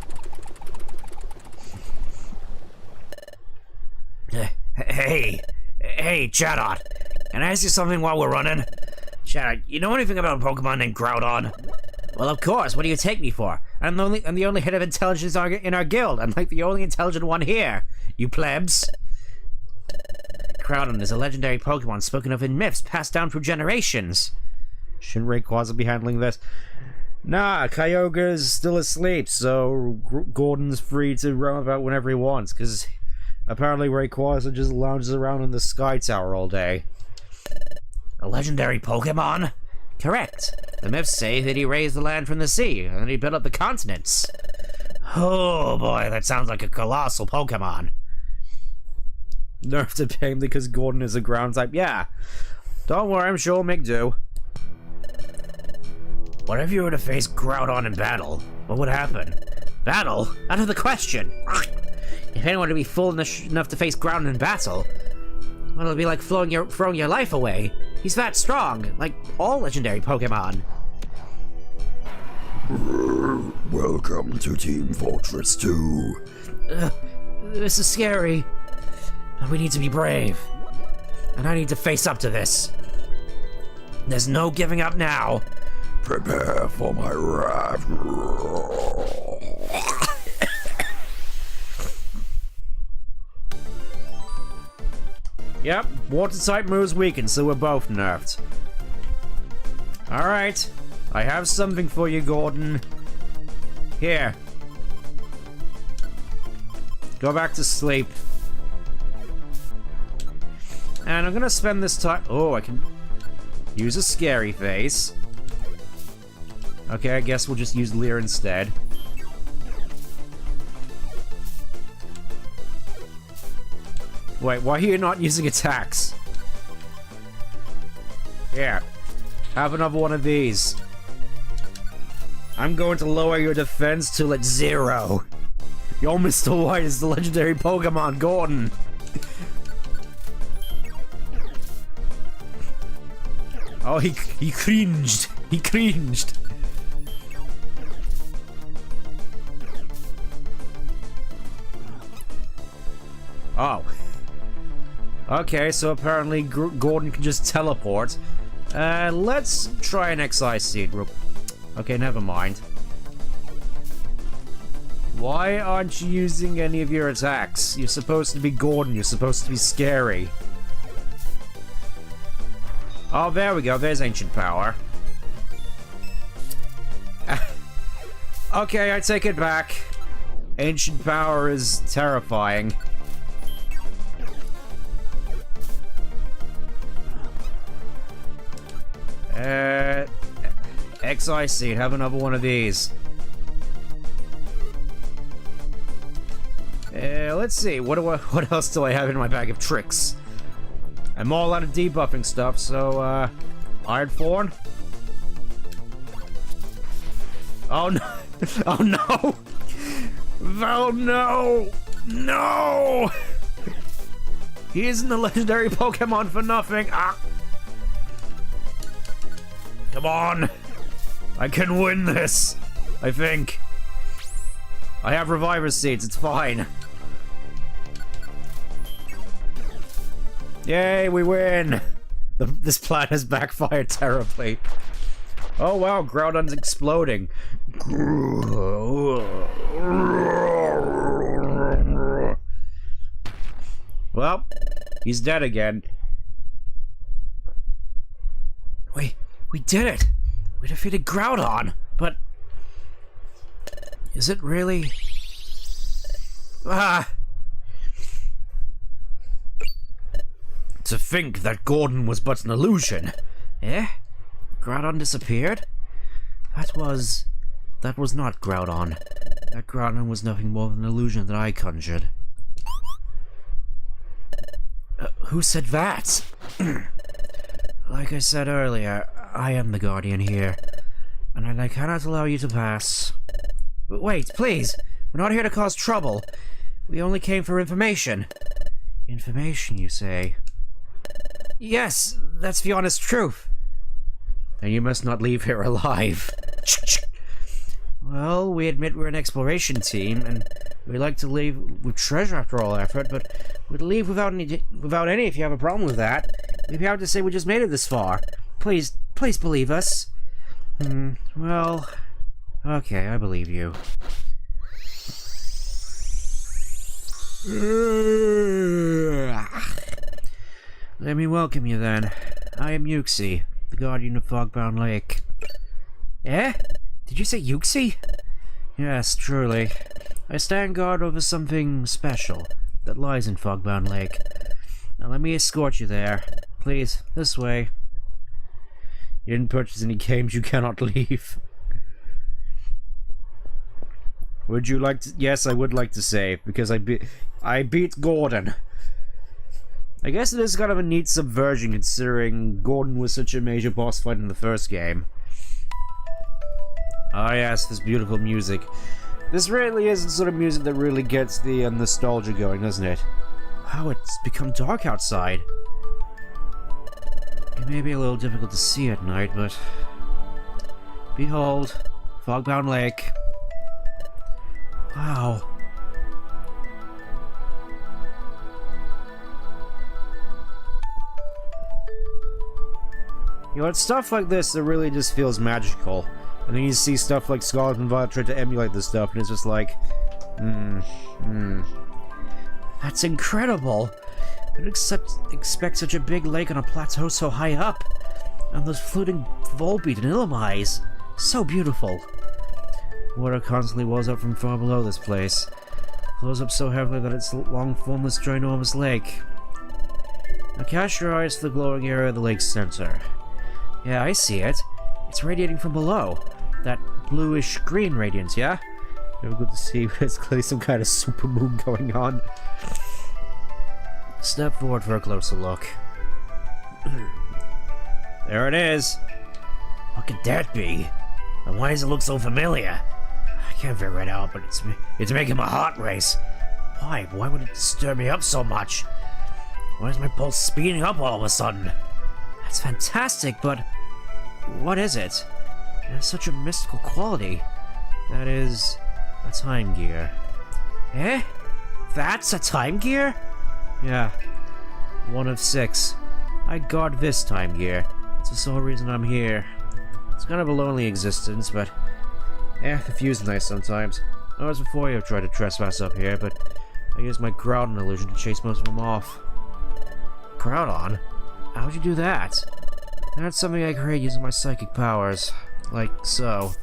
Hey, Chatot. Can I ask you something while we're running? Chatot, you know anything about a Pokemon named Groudon? Well, of course. What do you take me for? I'm the only head of intelligence in our guild. I'm like the only intelligent one here. You plebs. Groudon is a legendary Pokemon spoken of in myths passed down through generations. Shouldn't Rayquaza be handling this? Nah, Kyogre's still asleep, so Gordon's free to roam about whenever he wants, because apparently Rayquaza just lounges around in the Sky Tower all day. A legendary Pokemon? Correct. The myths say that he raised the land from the sea, and that he built up the continents. Oh boy, that sounds like a colossal Pokemon. Nerfed to him because Gordon is a ground type. Yeah. Don't worry, I'm sure we'll make do. What if you were to face Groudon in battle? What would happen? Battle? Out of the question! If anyone would be fool enough to face Groudon in battle, well, it'll be like throwing your life away. He's that strong, like all legendary Pokemon. Welcome to Team Fortress 2. This is scary. But we need to be brave. And I need to face up to this. There's no giving up now. Prepare for my wrath. Yep, water type moves weakened, so we're both nerfed. Alright, I have something for you, Gordon. Here. Go back to sleep. And I'm gonna spend this time. Oh, I can use a scary face. Okay, I guess we'll just use Leer instead. Wait, why are you not using attacks? Here. Have another one of these. I'm going to lower your defense to like 0. Yo, Mr. White is the legendary Pokemon Gordon. Oh, he cringed. He cringed. Oh. Okay, so apparently Gordon can just teleport. Let's try an XI seed. Okay, never mind. Why aren't you using any of your attacks? You're supposed to be Gordon. You're supposed to be scary. Oh, there we go. There's Ancient Power. Okay, I take it back. Ancient Power is terrifying. XI seed, have another one of these. Let's see, what else do I have in my bag of tricks? I'm all out of debuffing stuff, so, Iron Thorn? Oh no! Oh no! Oh no! No! He isn't the legendary Pokemon for nothing! Ah! Come on! I can win this! I think. I have Reviver Seeds, it's fine. Yay, we win! This plan has backfired terribly. Oh wow, Groudon's exploding. Well, he's dead again. Wait, we did it! We defeated Groudon, but... is it really... Ah! To think that Gordon was but an illusion. Eh? Groudon disappeared? That was not Groudon. That Groudon was nothing more than an illusion that I conjured. Who said that? Like I said earlier, I am the Guardian here, and I cannot allow you to pass. But wait, please! We're not here to cause trouble. We only came for information. Information, you say? Yes, that's the honest truth. Then you must not leave here alive. Well, we admit we're an exploration team, and we like to leave with treasure after all effort, but we'd leave without any if you have a problem with that. We'd be happy to say we just made it this far. Please believe us. Well, okay, I believe you. Let me welcome you then. I am Yuxi, the Guardian of Fogbound Lake. Eh? Did you say Yuxi? Yes, truly. I stand guard over something special that lies in Fogbound Lake. Now let me escort you there. Please, this way. You didn't purchase any games, you cannot leave. Would you like to? Yes, I would like to save, because I beat Gordon. I guess it is kind of a neat subversion, considering Gordon was such a major boss fight in the first game. Ah yes, this beautiful music. This really is the sort of music that really gets the nostalgia going, doesn't it? Wow, it's become dark outside. It may be a little difficult to see at night, but... behold, Fogbound Lake. Wow. You know, it's stuff like this that really just feels magical. And then you see stuff like Scarlet and Violet try to emulate this stuff, and it's just like... That's incredible! I didn't expect such a big lake on a plateau so high up. And those floating Volbeat and Illumise. So beautiful. Water constantly wells up from far below this place. Flows up so heavily that its long formless ginormous lake. Now cast your eyes to the glowing area of the lake's center. Yeah, I see it. It's radiating from below. That bluish-green radiance, yeah? Very good to see. There's clearly some kind of supermoon going on. Step forward for a closer look. There it is. What could that be? And why does it look so familiar? I can't figure it out, but it's making my heart race. Why? Why would it stir me up so much? Why is my pulse speeding up all of a sudden? That's fantastic, but what is it? It has such a mystical quality. That is a time gear. Eh? That's a time gear? Yeah. 1 of 6. I guard this time gear. It's the sole reason I'm here. It's kind of a lonely existence, but the view's nice sometimes. I was before you tried to trespass up here, but I used my Groudon illusion to chase most of them off. Groudon? How'd you do that? That's something I create using my psychic powers. Like so.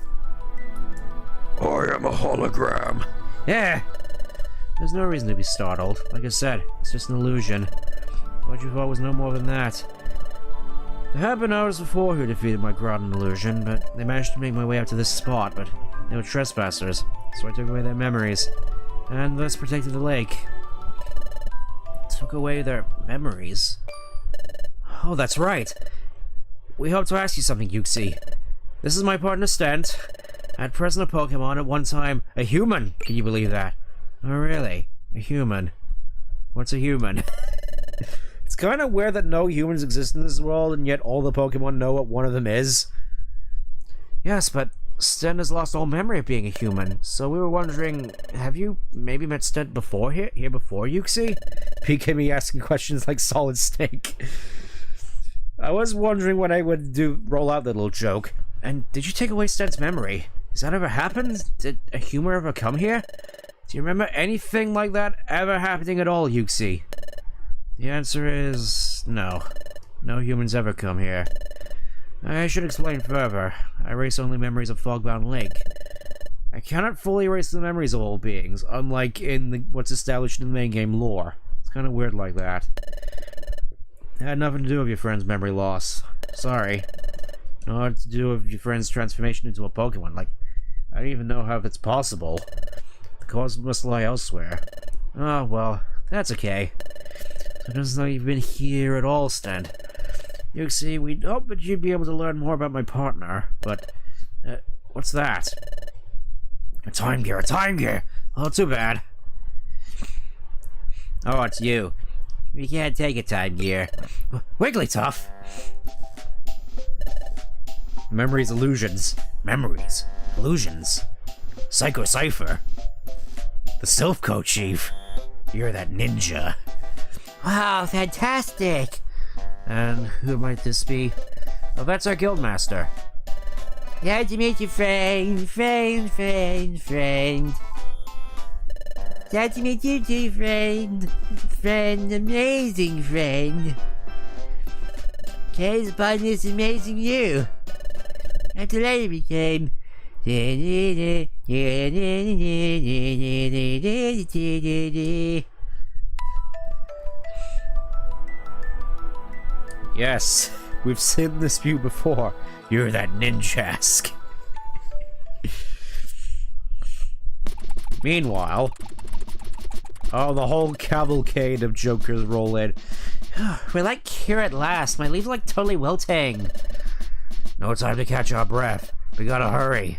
I am a hologram. Yeah. There's no reason to be startled. Like I said, it's just an illusion. What you thought was no more than that. There have been others before who defeated my Groudon illusion, but they managed to make my way up to this spot, but they were trespassers, so I took away their memories, and thus protected the lake. Took away their memories? Oh, that's right. We hope to ask you something, Yuxi. This is my partner, Stent. At present a Pokemon, at one time a human. Can you believe that? Oh, really? A human? What's a human? It's kind of weird that no humans exist in this world, and yet all the Pokemon know what one of them is. Yes, but Stent has lost all memory of being a human, so we were wondering, have you maybe met Stent before here before, Yuxi? PK asking questions like Solid Snake. I was wondering when I would roll out that little joke. And did you take away Stent's memory? Has that ever happened? Did a human ever come here? Do you remember anything like that ever happening at all, Yuxi? The answer is no. No humans ever come here. I should explain further. I erase only memories of Fogbound Lake. I cannot fully erase the memories of all beings, unlike in what's established in the main game lore. It's kind of weird like that. It had nothing to do with your friend's memory loss. Sorry. Nothing to do with your friend's transformation into a Pokemon. Like, I don't even know how it's possible. The cause must lie elsewhere. Oh, well, that's okay. So it doesn't know you've been here at all, Stent. Yuxi, we'd hope that you'd be able to learn more about my partner, but... what's that? A time gear, a time gear! Oh, too bad. Oh, it's you. We can't take a time gear. Wigglytuff! Memories, illusions. Memories, illusions. Psycho Cypher. The Silph Co Chief. You're that ninja. Wow, fantastic! And who might this be? Oh, that's our guildmaster. Glad to meet you, friend. Glad to meet you too, friend. Amazing friend. Case upon this amazing you. After later became... Yes, we've seen this view before. You're that ninjask. Meanwhile, the whole cavalcade of jokers roll in. We're like here at last. My leaves are like totally wilting. No time to catch our breath. We gotta hurry.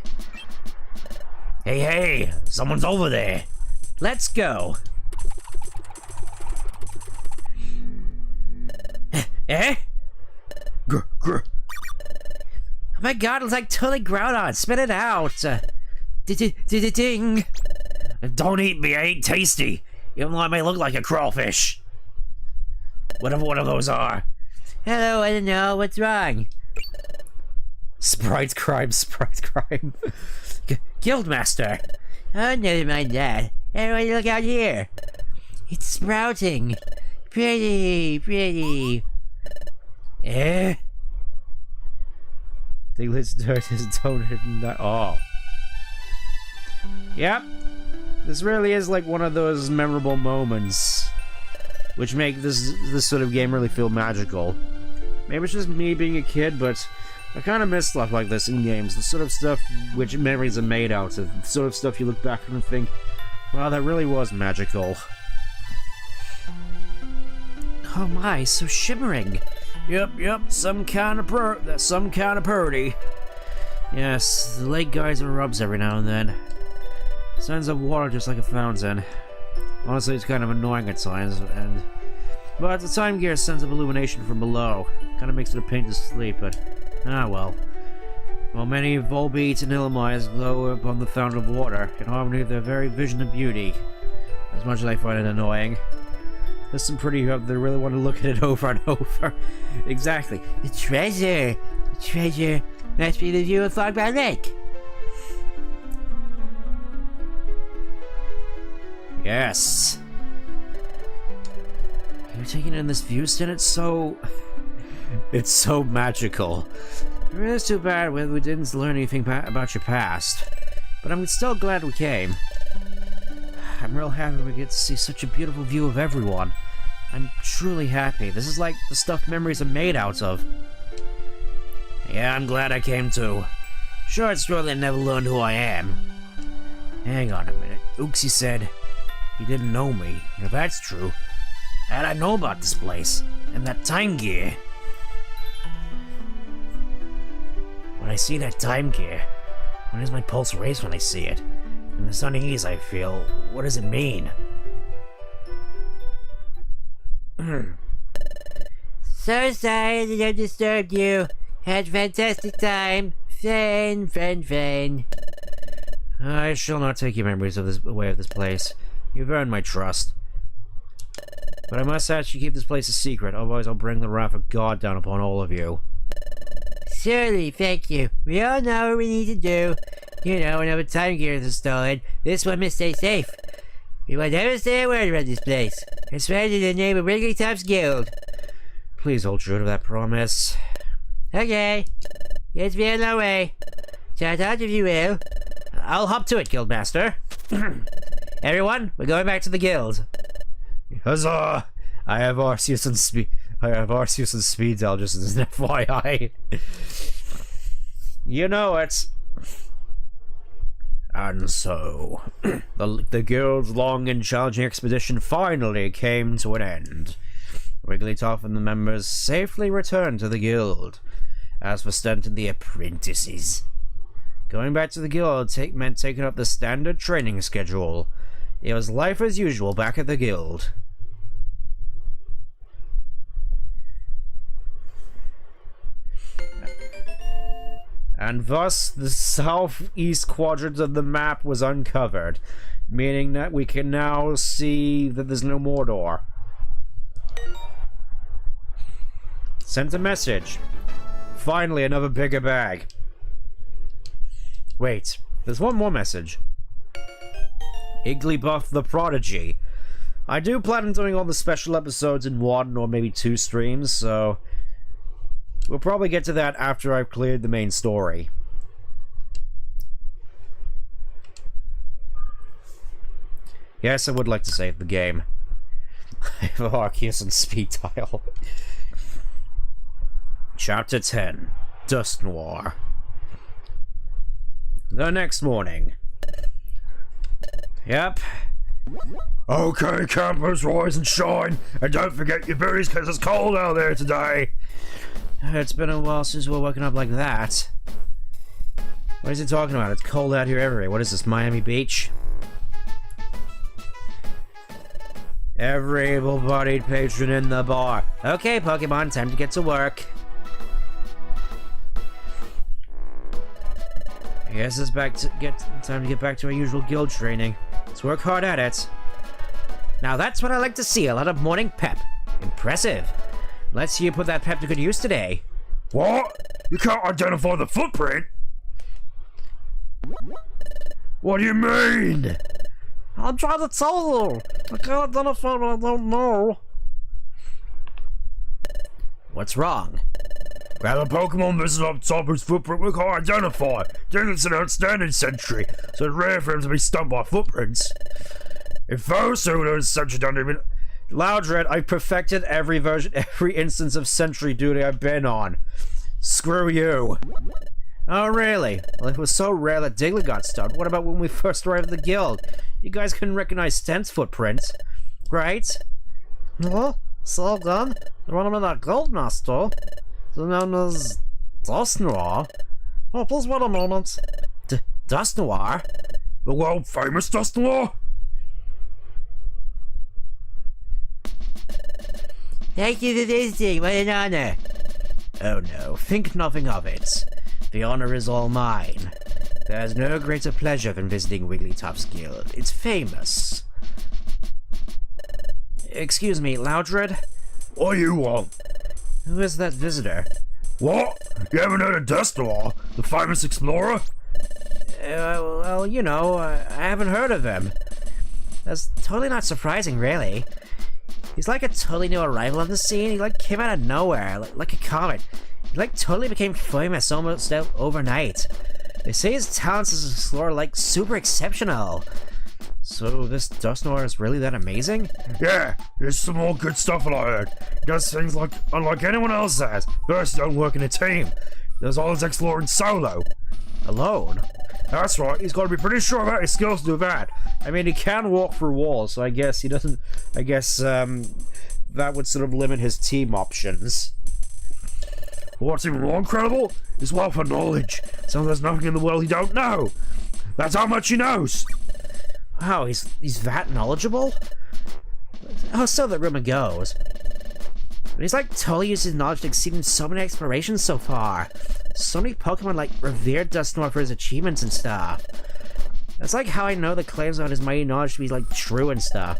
Hey, someone's over there. Let's go. Eh? Grr, grr. Oh my god, it's like totally Groudon. Spit it out. Ding. Don't eat me, I ain't tasty. Even though I may look like a crawfish. Whatever one of those are. Hello, I don't know. What's wrong? Sprite crime. Guildmaster. Oh, never mind that. Everybody look out here. It's sprouting. Pretty. Eh? Diglett's dirt is donated in that. Oh. Yep. This really is like one of those memorable moments which make this sort of game really feel magical. Maybe it's just me being a kid, but I kind of miss stuff like this in games. The sort of stuff which memories are made out of. The sort of stuff you look back and think, wow, that really was magical. Oh my, so shimmering. Yep, some kind of purdy. Yes, the lake geyser erupts every now and then. Sends up water just like a fountain. Honestly, it's kind of annoying at times, but the time gear sends up illumination from below. Kind of makes it a pain to sleep, but well. While many volbeats and illumites glow upon the fountain of water, in harmony with their very vision of beauty, as much as I find it annoying. There's some pretty who that really want to look at it over and over. Exactly. The treasure! The treasure must be the view of Fogbound Lake. Yes. You're taking in this view, Stan? It's so... it's so magical. It really is too bad we didn't learn anything about your past. But I'm still glad we came. I'm real happy we get to see such a beautiful view of everyone. I'm truly happy. This is like the stuff memories are made out of. Yeah, I'm glad I came too. Sure, it's true they never learned who I am. Hang on a minute. Uxie said he didn't know me. If that's true, how'd I know about this place? And that time gear? When I see that time gear, when does my pulse race when I see it? And this unease I feel, what does it mean? So sorry that I disturbed you. Had a fantastic time. Fun. I shall not take your memories of this away of this place. You've earned my trust. But I must ask you keep this place a secret, otherwise I'll bring the wrath of God down upon all of you. Surely, thank you. We all know what we need to do. You know, whenever time gear is stolen, this one must stay safe. We will never say a word about this place. I swear to the name of Wigglytuff's Guild. Please hold true to that promise. Okay. Let's be on our way. Shout out if you will. I'll hop to it, Guildmaster. Everyone, we're going back to the guild. Huzzah! I have Arceus and Speed Dial just as an FYI. You know it. And so, the guild's long and challenging expedition finally came to an end. Wigglytuff and the members safely returned to the guild. As for Stent and the apprentices, going back to the guild meant taking up the standard training schedule. It was life as usual back at the guild. And thus, the southeast quadrant of the map was uncovered, meaning that we can now see that there's no Mordor. Sent a message. Finally, another bigger bag. Wait, there's one more message. Igglybuff the Prodigy. I do plan on doing all the special episodes in one or maybe 2 streams, so we'll probably get to that after I've cleared the main story. Yes, I would like to save the game. I have Arceus and Speed Dial. Chapter 10. Dust Noir. The next morning. Yep. Okay, campers, rise and shine, and don't forget your booze because it's cold out there today. It's been a while since we're waking up like that. What is he talking about? It's cold out here everywhere. What is this, Miami Beach? Every able-bodied patron in the bar. Okay, Pokemon, time to get to work. I guess it's time to get back to our usual guild training. Let's work hard at it. Now that's what I like to see, a lot of morning pep. Impressive. Let's see you put that pep to good use today. What? You can't identify the footprint? What do you mean? I'm trying to tell you. I can't identify what I don't know. What's wrong? Grab a Pokemon missing up top whose footprint we can't identify. Diglett's an outstanding sentry, so it's rare for him to be stunned by footprints. If Photo's sentry don't even... Loudred, I've perfected every instance of sentry duty I've been on. Screw you. Oh, really? Well, it was so rare that Diglett got stunned. What about when we first arrived at the guild? You guys couldn't recognize Stent's footprint, right? No, so then, the one of that guild master, the known as Dust Noir, Oh, please wait a moment. Dust Noir? The world famous Dust Noir? Thank you for visiting. What an honor. Oh no, think nothing of it. The honor is all mine. There's no greater pleasure than visiting Wigglytuff's guild. It's famous. Excuse me, Loudred? What do you want? Who is that visitor? What? You haven't heard of Dust Noir, the famous explorer? Well, you know, I haven't heard of him. That's totally not surprising, really. He's like a totally new arrival on the scene. He like came out of nowhere, like a comet. He like totally became famous almost overnight. They say his talents as an explorer like super exceptional. So this Dust Noir is really that amazing? Yeah, there's some more good stuff that I heard. He does things like unlike anyone else has. First, he don't work in a team. He does all his exploring solo. Alone? That's right, he's got to be pretty sure about his skills to do that. I mean, he can walk through walls, so I guess he doesn't... I guess, that would sort of limit his team options. What's even more incredible? His wealth of knowledge. So there's nothing in the world he don't know. That's how much he knows. Wow, he's that knowledgeable? Oh, so the rumor goes. But he's like totally used his knowledge to exceed in so many explorations so far. So many Pokemon like revered Dust Noir for his achievements and stuff. That's like how I know the claims about his mighty knowledge to be like true and stuff.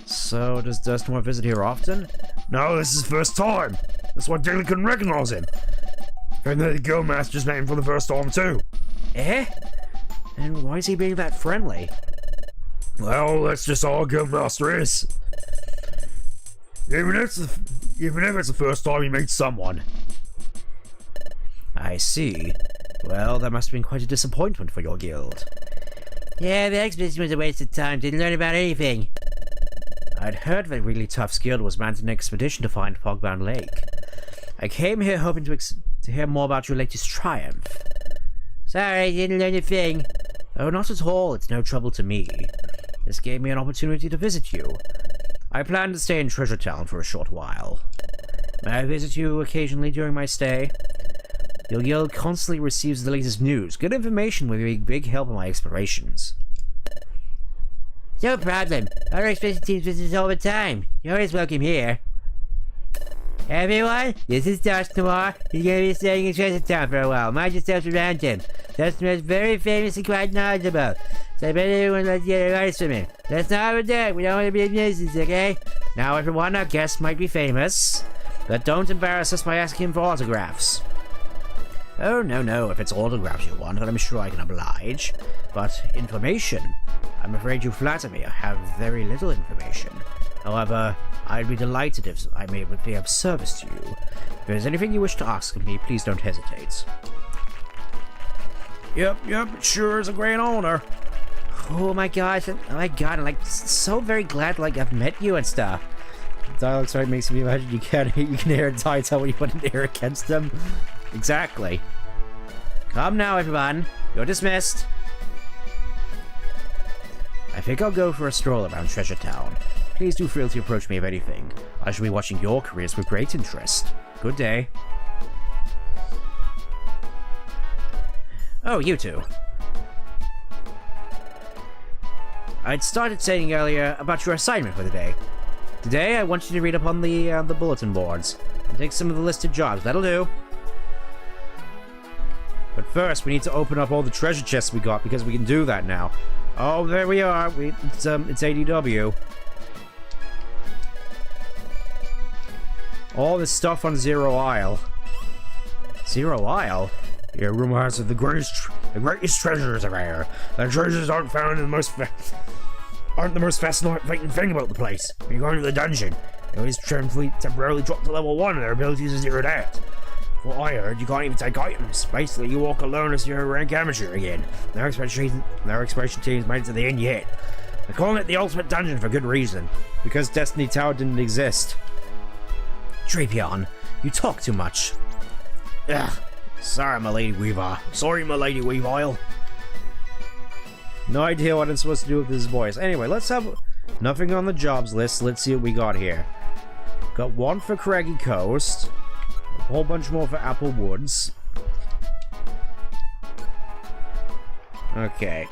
So does Dust Noir visit here often? No, this is his first time. That's why Daily couldn't recognize him. And the Guildmaster's name for the first time too. Eh? And why is he being that friendly? Well, that's just how a Guildmaster is. Even if it's the first time he meets someone. I see. Well, that must have been quite a disappointment for your guild. Yeah, the expedition was a waste of time. Didn't learn about anything. I'd heard that Wigglytuff's guild was mounting an expedition to find Fogbound Lake. I came here hoping to hear more about your latest triumph. Sorry, didn't learn a thing. Oh, not at all. It's no trouble to me. This gave me an opportunity to visit you. I plan to stay in Treasure Town for a short while. May I visit you occasionally during my stay? Your guild constantly receives the latest news. Good information will be a big help in my explorations. No problem. Our expedition teams visit us all the time. You're always welcome here. Everyone, this is Dust Noir. He's going to be staying in Treasure Town for a while. Mind yourselves around him. Dust Noir is very famous and quite knowledgeable. So I bet everyone let's get advice from him. That's not how we do it. We don't want to be a nuisance, okay? Now, everyone, our guest might be famous, but don't embarrass us by asking him for autographs. Oh, no. If it's autographs you want, then I'm sure I can oblige. But information? I'm afraid you flatter me. I have very little information. However, I'd be delighted if I may be of service to you. If there's anything you wish to ask of me, please don't hesitate. Yep, it sure is a great honor. Oh my gosh, I'm like so very glad like I've met you and stuff. Dialogue sorry makes me imagine you can hear a title when you put an ear against them. Exactly. Come now, everyone. You're dismissed. I think I'll go for a stroll around Treasure Town. Please do feel to approach me if anything. I shall be watching your careers with great interest. Good day. Oh, you two. I'd started saying earlier about your assignment for the day. Today, I want you to read up on the bulletin boards and take some of the listed jobs. That'll do. But first, we need to open up all the treasure chests we got because we can do that now. Oh, there we are. It's ADW. All this stuff on Zero Isle. Zero Isle? Yeah, rumor has it the greatest treasures are there. The treasures aren't found in the most fascinating thing about the place. When you go into the dungeon, they always temporarily drop to level 1 and their abilities are zeroed out. What I heard, you can't even take items. Basically, you walk alone as you're a rank amateur again. No exploration team's made it to the end yet. They're calling it the ultimate dungeon for good reason. Because Destiny Tower didn't exist. Drapion, you talk too much. Ugh. Sorry, my lady Weaver. Sorry, my lady Weavile. No idea what I'm supposed to do with this voice. Anyway, let's have nothing on the jobs list. Let's see what we got here. Got one for Craggy Coast. A whole bunch more for Apple Woods. Okay.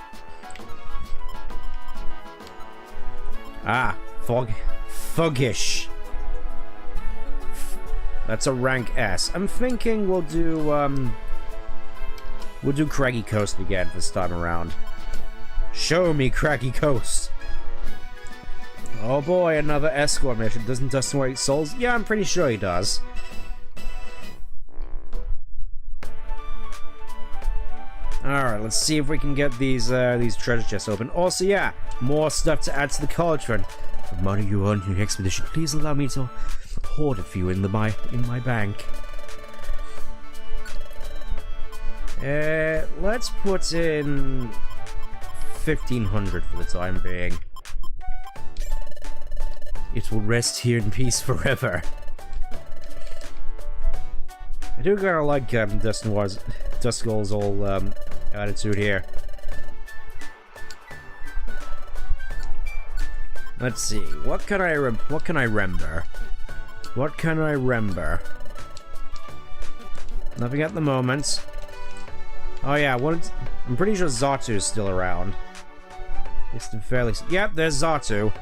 Ah, Foggish. That's a rank S. I'm thinking we'll do Craggy Coast again this time around. Show me Craggy Coast. Oh boy, another escort mission. Doesn't Dustin White Souls? Yeah, I'm pretty sure he does. Alright, let's see if we can get these treasure chests open. Also, yeah, more stuff to add to the college fund. The money you earn in your expedition, please allow me to hoard it for you in my bank. Let's put in 1,500 for the time being. It will rest here in peace forever. I do kinda like Duskull's whole attitude here. Let's see. What can I remember? What can I remember? Nothing at the moment. Oh yeah, I'm pretty sure Zatu's still around. It's fairly. Yep, there's Zatu.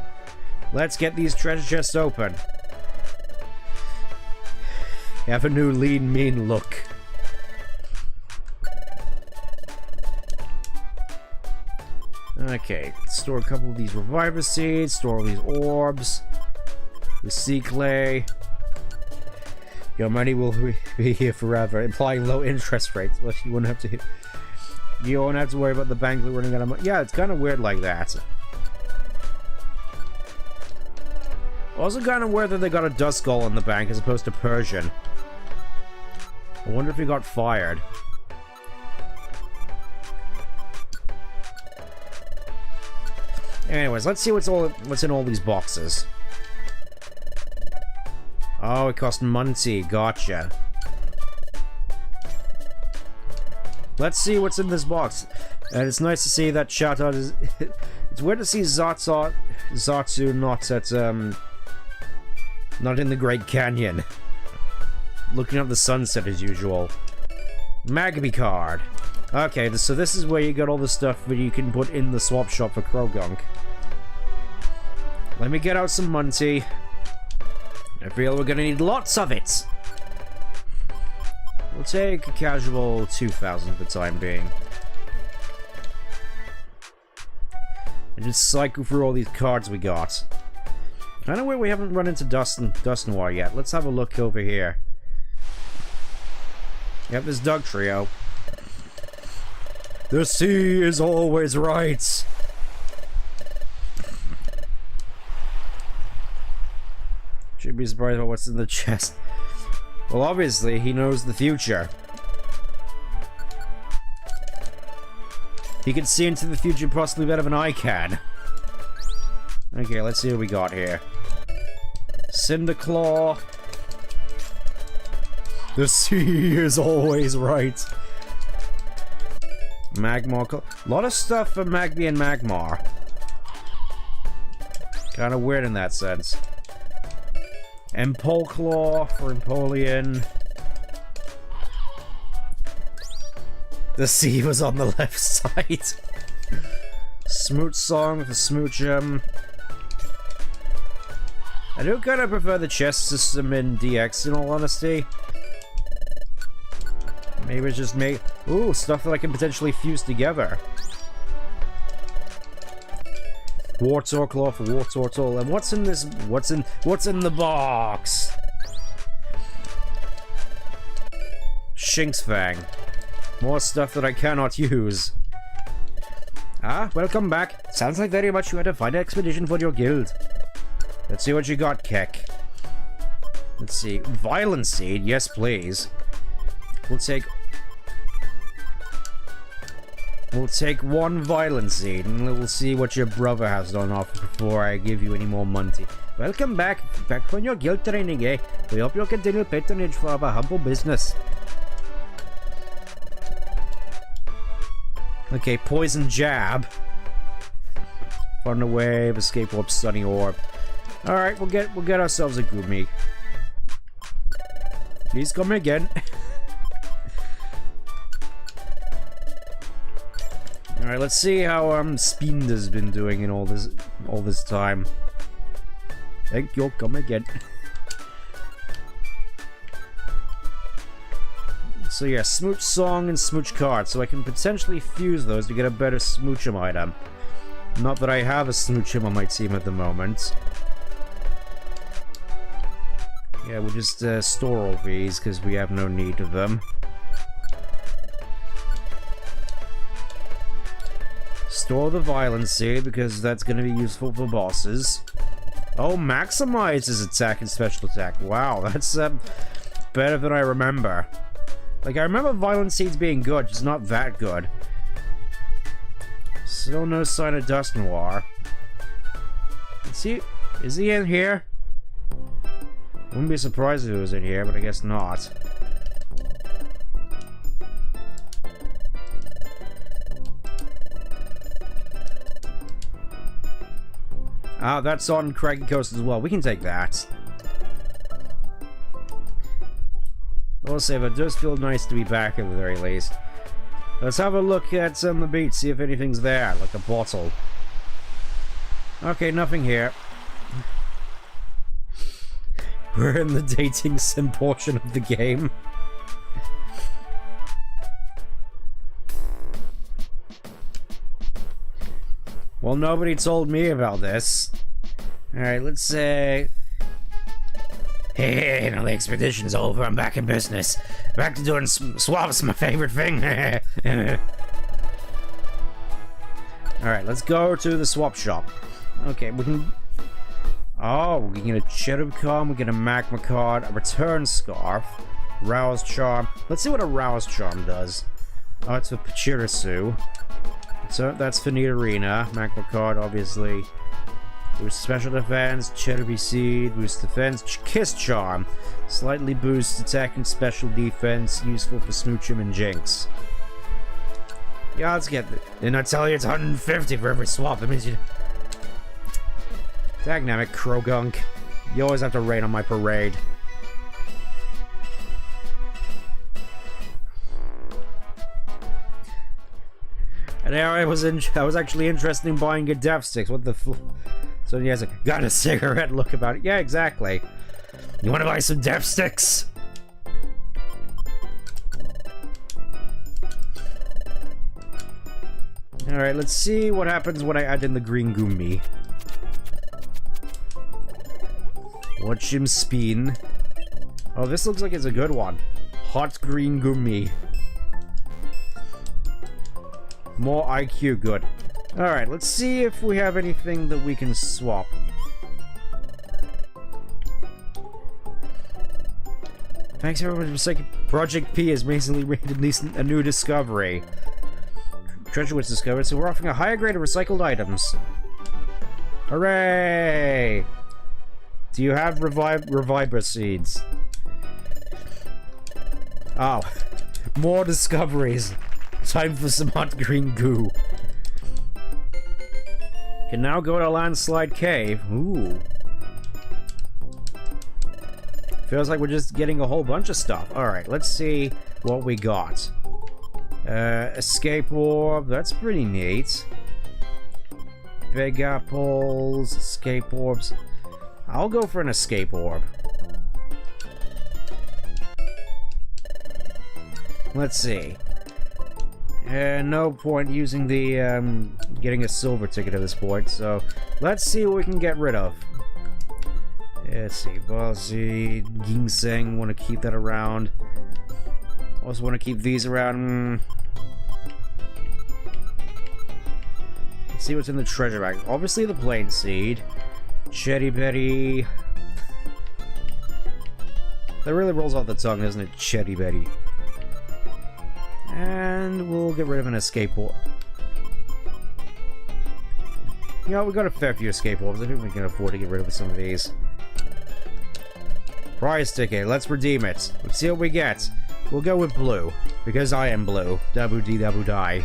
Let's get these treasure chests open. You have a new lean, mean look. Okay, store a couple of these reviver seeds, store all these orbs. The sea clay. Your money will be here forever, implying low interest rates. Well, you won't have to worry about the bank running out of money. Yeah, it's kind of weird like that. Also kind of weird that they got a Duskull in the bank as opposed to Persian. I wonder if he got fired. Anyways, let's see what's in all these boxes. Oh, it cost Munty. Gotcha. Let's see what's in this box. And it's nice to see that shoutout is... It's weird to see Zatu not in the Great Canyon. Looking up the sunset as usual. Magby card. Okay, so this is where you got all the stuff that you can put in the swap shop for Krogunk. Let me get out some Munty. I feel we're gonna need lots of it. We'll take a casual 2,000 for the time being. And just cycle through all these cards we got. I know where we haven't run into Dust Noir yet. Let's have a look over here. Yep, there's Doug Trio. The sea is always right. Should be surprised about what's in the chest. Well, obviously, he knows the future. He can see into the future possibly better than I can. Okay, let's see what we got here. Cinderclaw. The sea is always right. Magmar. A lot of stuff for Magby and Magmar. Kind of weird in that sense. Empolclaw for Empoleon. The sea was on the left side. Smooch Song for Smoochum. I do kind of prefer the chest system in DX, in all honesty. Maybe it's just me. Ooh, stuff that I can potentially fuse together. Wartor Claw for Wartortle. And what's in this? What's in the box? Shinx Fang. More stuff that I cannot use. Ah, welcome back. Sounds like very much you had to find an expedition for your guild. Let's see what you got, Keck. Let's see. Violent Seed, yes please. We'll take one Violent Seed, and we'll see what your brother has on offer before I give you any more Munty. Welcome back from your guild training, eh? We hope you'll continue patronage for our humble business. Okay, Poison Jab. Thunder Wave, Escape Orb, Sunny Orb. Alright, we'll get ourselves a Gumi. Please come again. Alright, let's see how Spinda's been doing in all this time. Thank you, come again. So yeah, Smooch Song and Smooch Card, so I can potentially fuse those to get a better Smooch'em item. Not that I have a Smooch'em on my team at the moment. Yeah, we'll just store all these, because we have no need of them. Store the Violence Seed, because that's going to be useful for bosses. Oh, maximize his attack and special attack. Wow, that's better than I remember. Like, I remember Violence Seeds being good, just not that good. Still no sign of Dust Noir. Is he in here? Wouldn't be surprised if he was in here, but I guess not. Ah, that's on Craggy Coast as well. We can take that. I'll say, but it does feel nice to be back at the very least. Let's have a look at the beach, see if anything's there, like a bottle. Okay, nothing here. We're in the dating sim portion of the game. Well, nobody told me about this. Alright, let's say... Hey, now the expedition's over. I'm back in business. Back to doing swaps, my favorite thing. Alright, let's go to the swap shop. Okay, we can... Oh, we can get a Cherubcon, we get a Magma card, a Return Scarf, Rouse Charm. Let's see what a Rouse Charm does. Oh, it's for Pachirisu. So that's for Nidorina. Magma card, obviously. Boost special defense, Cherubi Seed, boost defense, Kiss Charm. Slightly boosts attack and special defense, useful for Smooch'em and Jinx. Yeah, let's get it. Didn't I tell you it's 150 for every swap? That means you... Dagnammit, Krogunk. You always have to rain on my parade. And now I was actually interested in buying a Death Sticks. What the So he has got a cigarette look about it. Yeah, exactly. You want to buy some Death Sticks? Alright, let's see what happens when I add in the green Goomy. Watch him spin. Oh, this looks like it's a good one. Hot green Goomy. More IQ, good. Alright, let's see if we have anything that we can swap. Thanks everyone for saying Project P has recently released a new discovery. Treasure was discovered, so we're offering a higher grade of recycled items. Hooray! Do you have Reviver Seeds? Oh. More discoveries. Time for some hot green goo. Can now go to Landslide Cave. Ooh. Feels like we're just getting a whole bunch of stuff. Alright, let's see what we got. Escape Orb. That's pretty neat. Big Apples. Escape Orbs. I'll go for an Escape Orb. Let's see. No point using the, getting a silver ticket at this point, so let's see what we can get rid of. Let's see, Ballsy, Ginseng, want to keep that around. Also want to keep these around. Let's see what's in the treasure bag. Obviously the plain seed. Cherry Berry. That really rolls off the tongue, doesn't it? Cherry Berry. And we'll get rid of an escape orb. You know, we got a fair few escape orbs. I think we can afford to get rid of some of these. Prize ticket. Let's redeem it. Let's see what we get. We'll go with blue. Because I am blue. Dabu dee dabu die.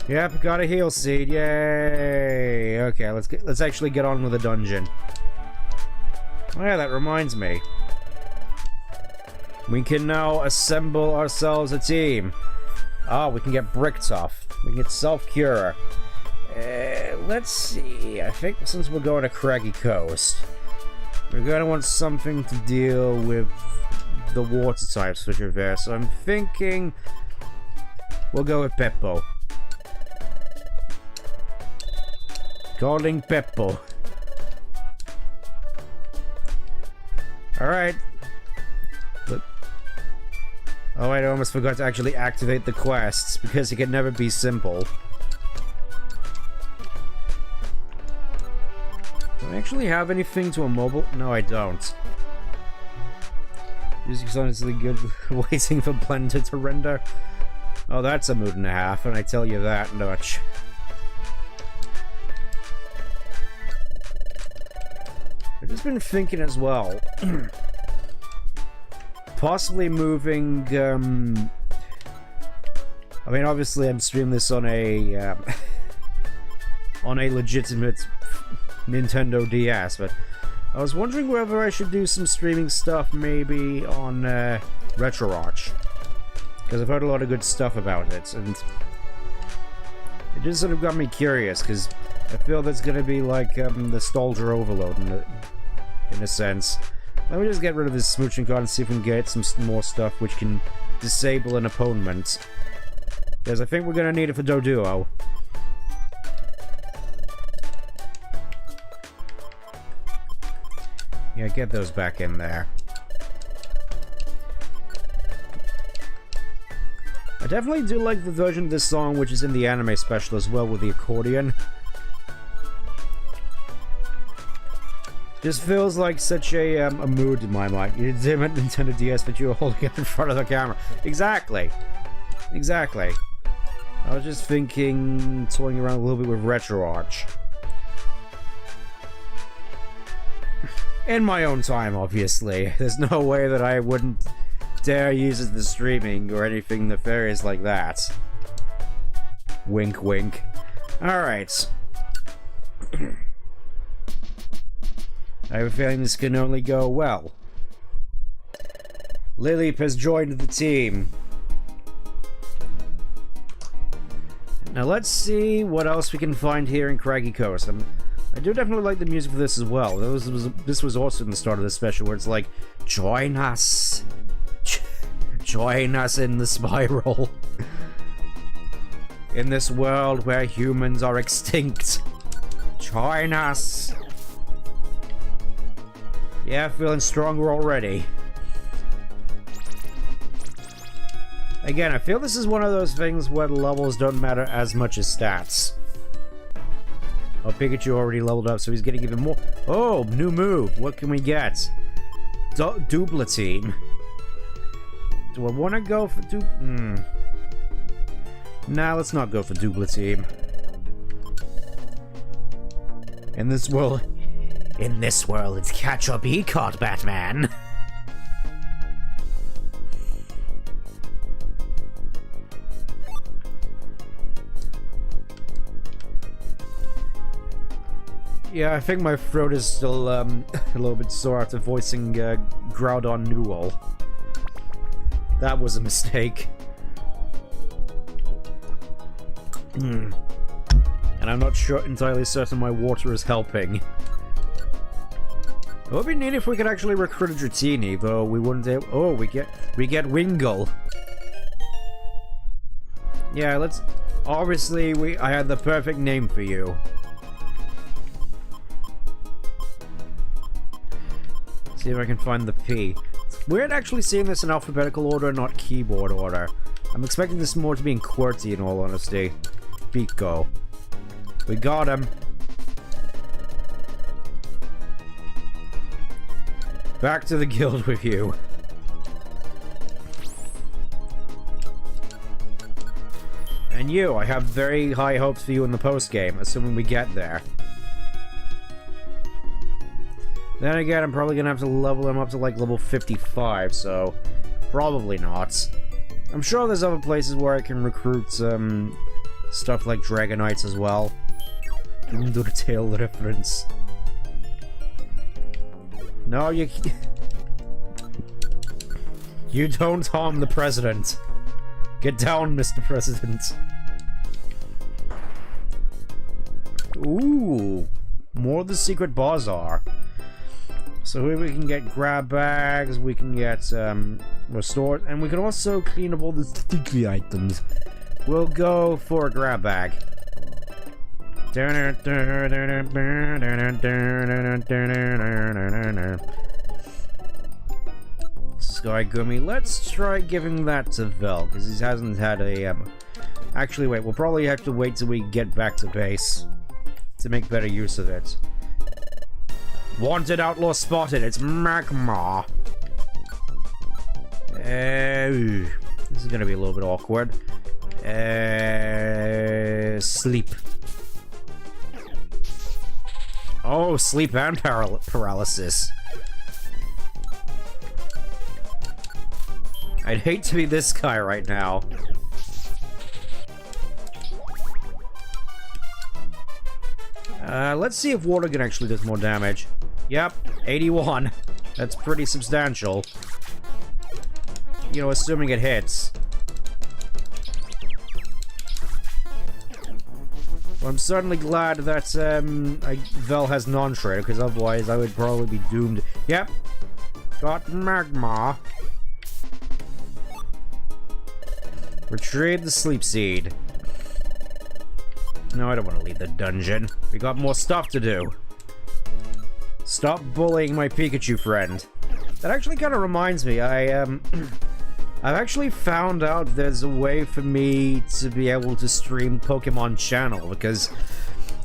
Yep, got a heal seed. Yay! Okay, let's actually get on with the dungeon. Oh yeah, that reminds me. We can now assemble ourselves a team. Ah, we can get bricked off. We can get self-cure. Let's see. I think since we're going to Craggy Coast, we're going to want something to deal with the water types which are there. So I'm thinking we'll go with Peppo. Calling Peppo. Alright. Oh, I almost forgot to actually activate the quests, because it can never be simple. Do I actually have anything to a mobile? No, I don't. Music's honestly good waiting for Blender to render. Oh, that's a mood and a half, and I tell you that much. I've just been thinking as well. Possibly moving, I mean, obviously I'm streaming this on a, on a legitimate Nintendo DS, but I was wondering whether I should do some streaming stuff maybe on, RetroArch. Because I've heard a lot of good stuff about it, and it just sort of got me curious, because I feel that's gonna be like, nostalgia overload in a sense. Let me just get rid of this smooching card and see if we can get some more stuff which can disable an opponent. Because I think we're gonna need it for Doduo. Yeah, get those back in there. I definitely do like the version of this song which is in the anime special as well with the accordion. Just feels like such a mood in my mind. You did at Nintendo DS, but you were holding it in front of the camera. Exactly. Exactly. I was just thinking, toying around a little bit with RetroArch. In my own time, obviously. There's no way that I wouldn't dare use it for streaming or anything nefarious like that. Wink, wink. Alright. I have a feeling this can only go well. Lilip has joined the team. Now let's see what else we can find here in Craggy Coast. I do definitely like the music for this as well. This was also in the start of the special where it's like, join us. Join us in the spiral. In this world where humans are extinct. Join us. Yeah, feeling stronger already. Again, I feel this is one of those things where the levels don't matter as much as stats. Oh, Pikachu already leveled up, so he's getting even more. Oh, new move. What can we get? Doubla Team. Do I want to go for Nah, let's not go for Doubla Team. In this world, it's catch-up E-Card, Batman. Yeah, I think my throat is still a little bit sore after voicing Groudon Newell. That was a mistake. And I'm not entirely certain my water is helping. It would be neat if we could actually recruit a Dratini, though we wouldn't able— oh, we get Wingull. Yeah, let's— obviously, I had the perfect name for you. See if I can find the P. It's weird actually seeing this in alphabetical order, not keyboard order. I'm expecting this more to be in QWERTY, in all honesty. Pico. We got him. Back to the guild with you. And you, I have very high hopes for you in the post-game, assuming we get there. Then again, I'm probably gonna have to level him up to like level 55, so probably not. I'm sure there's other places where I can recruit stuff like Dragonites as well. Even though the tail reference. No, you... You don't harm the president. Get down, Mr. President. Ooh. More of the secret bazaar. So here we can get grab bags, we can get restored, and we can also clean up all the sticky items. We'll go for a grab bag. Sky Gummy. Let's try giving that to Vel, because he hasn't had a... Actually, wait, we'll probably have to wait till we get back to base to make better use of it. Wanted outlaw spotted. It's Magma. This is gonna be a little bit awkward. Sleep. Oh, sleep and paralysis. I'd hate to be this guy right now. Let's see if water gun actually does more damage. Yep, 81. That's pretty substantial. You know, assuming it hits. Well, I'm certainly glad that Vel has non-trader, because otherwise I would probably be doomed. Yep, got Magma. Retrieve the sleep seed. No, I don't want to leave the dungeon. We got more stuff to do. Stop bullying my Pikachu friend. That actually kind of reminds me, I've actually found out there's a way for me to be able to stream Pokemon channel, because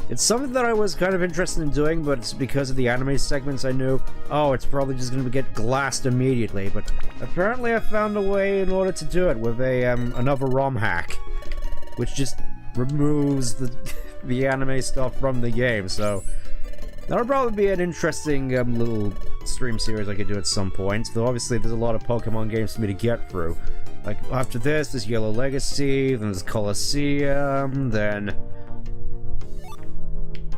it's something that I was kind of interested in doing, but it's because of the anime segments I knew, oh, it's probably just going to get glassed immediately, but apparently I found a way in order to do it with a, another ROM hack, which just removes the anime stuff from the game, so that'll probably be an interesting little stream series I could do at some point, though obviously there's a lot of Pokemon games for me to get through. Like, after this, there's Yellow Legacy, then there's Colosseum, then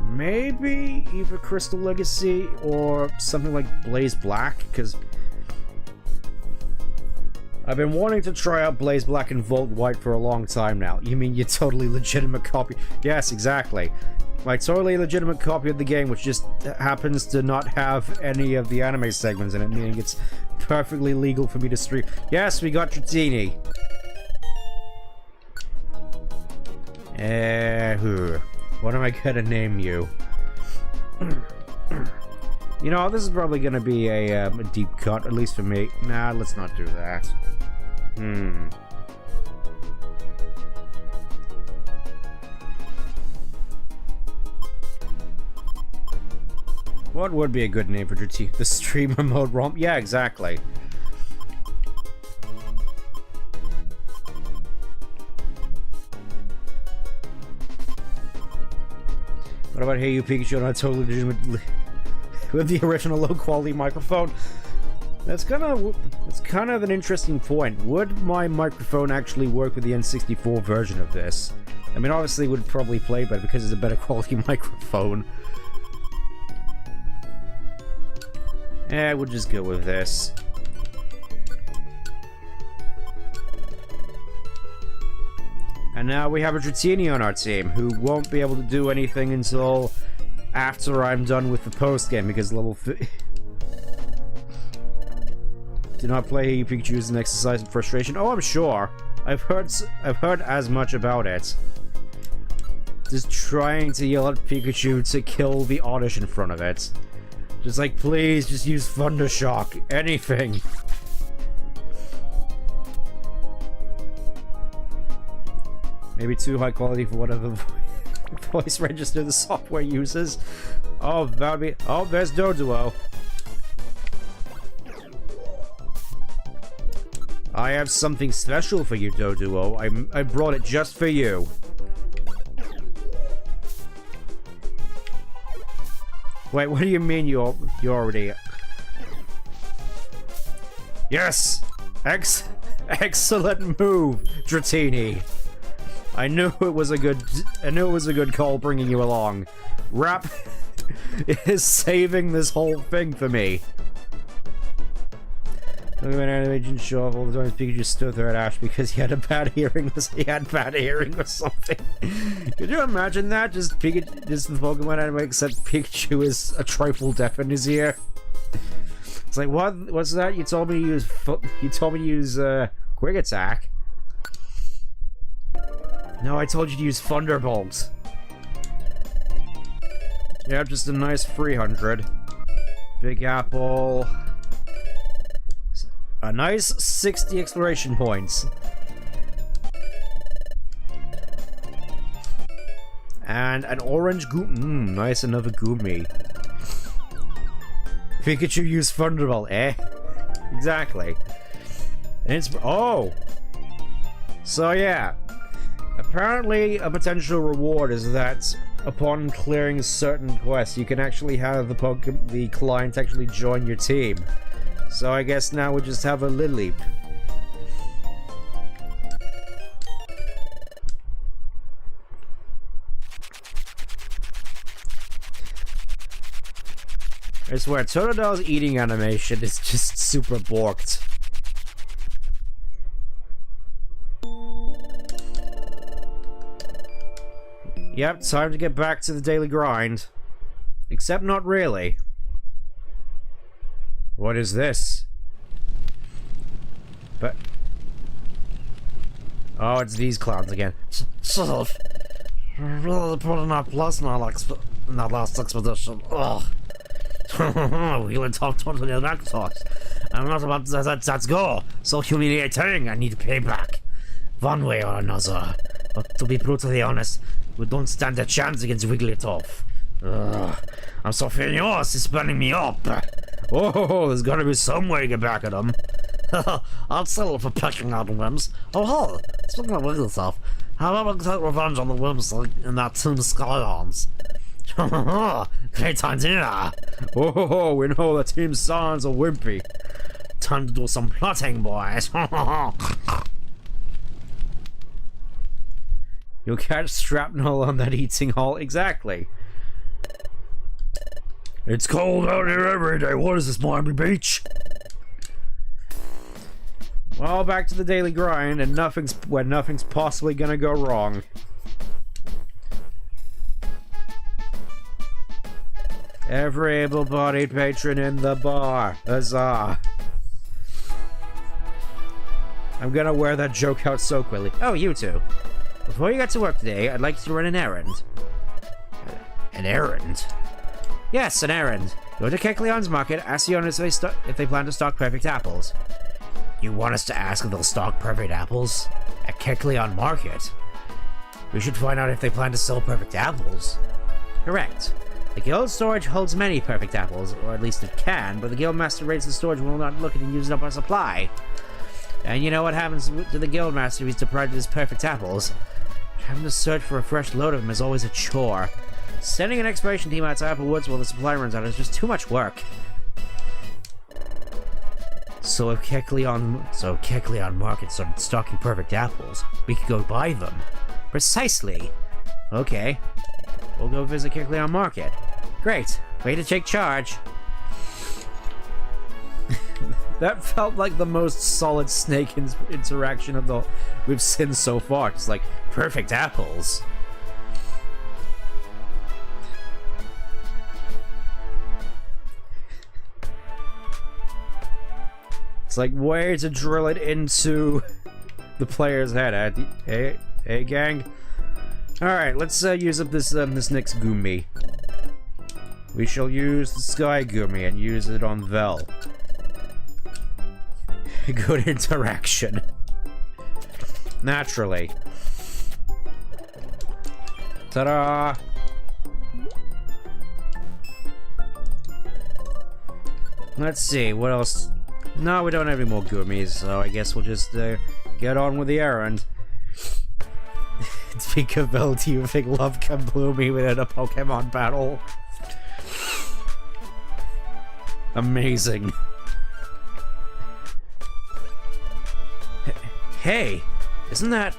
maybe either Crystal Legacy or something like Blaze Black, because I've been wanting to try out Blaze Black and Volt White for a long time now. You mean your totally legitimate copy? Yes, exactly. My totally legitimate copy of the game, which just happens to not have any of the anime segments in it, meaning it's perfectly legal for me to stream. Yes, we got Dratini. What am I gonna name you? You know, this is probably gonna be a deep cut, at least for me. Nah, let's not do that. What would be a good name for Dratini? The streamer mode ROM? Yeah, exactly. What about Hey You Pikachu on a totally legitimate with the original low quality microphone? That's kind of an interesting point. Would my microphone actually work with the N64 version of this? I mean, obviously it would probably play better because it's a better quality microphone. We'll just go with this. And now we have a Dratini on our team, who won't be able to do anything until after I'm done with the post-game, because level do not play Pikachu as an exercise in frustration. Oh, I'm sure. I've heard as much about it. Just trying to yell at Pikachu to kill the Oddish in front of it. Just like, please, just use Thunder Shock. Anything. Maybe too high quality for whatever voice register the software uses. Oh, that would be... Oh, there's Doduo. I have something special for you, Doduo. I brought it just for you. Wait, what do you mean you already... Yes! Excellent move, Dratini. I knew it was a good call bringing you along. Rap is saving this whole thing for me. Pokemon animation show off all the times Pikachu stood there at Ash because he had a bad hearing. He had bad hearing or something. Could you imagine that? Just Pikachu, just the Pokemon anime, except Pikachu is a trifle deaf in his ear. It's like, what? What's that? You told me to use. You told me to use Quick Attack. No, I told you to use Thunderbolt. Yeah, just a nice 300. Big Apple. A nice 60 exploration points. And an orange nice, another Goomy. Pikachu used Thunderbolt, eh? Exactly. And it's... Oh! So yeah. Apparently, a potential reward is that upon clearing certain quests, you can actually have the client actually join your team. So I guess now we just have a Lileep. I swear, Totodale's eating animation is just super borked. Yep, time to get back to the daily grind. Except not really. What is this? But... Oh, it's these clowns again. Shut up. Really put in our plus in our last expedition. Ugh. We went top to the Raktos. I'm not about to let's go. So humiliating, I need payback. One way or another. But to be brutally honest, we don't stand a chance against Wigglytuff. I'm so furious, it's burning me up. Oh, there's gotta be some way to get back at him. I'll settle for pecking out Wims. Oh, hell, speaking of Wigglytuff, how about we take revenge on the Wims in that Team Skyons? Great idea. Oh, we know the Team Scions are wimpy. Time to do some plotting, boys. You'll catch shrapnel on that eating hole. Exactly. It's cold out here every day. What is this, Miami Beach? Well, back to the daily grind, and nothing's possibly gonna go wrong. Every able-bodied patron in the bar. Huzzah. I'm gonna wear that joke out so quickly. Oh, you two. Before you get to work today, I'd like to run an errand. An errand? Yes, an errand. Go to Kecleon's market, ask the owners if they plan to stock perfect apples. You want us to ask if they'll stock perfect apples? At Kecleon Market? We should find out if they plan to sell perfect apples. Correct. The guild storage holds many perfect apples, or at least it can, but the guild master rates the storage will not look at and use up our supply. And you know what happens to the guild master if he's deprived of his perfect apples? Having to search for a fresh load of them is always a chore. Sending an exploration team out to Apple Woods while the supply runs out is just too much work. So if Kecleon Market started stocking perfect apples, we could go buy them. Precisely. Okay. We'll go visit Kecleon Market. Great. Way to take charge. That felt like the most solid snake interaction we've seen so far. It's like, perfect apples. It's like way to drill it into the player's head. Hey, gang. Alright, let's use up this next Goomy. We shall use the Sky Goomy and use it on Vel. Good interaction. Naturally. Ta-da! Let's see, what else? No, we don't have any more Goomies, so I guess we'll just get on with the errand. Tinkerbell, do you think love can bloom me within a Pokemon battle? Amazing. Hey, isn't that...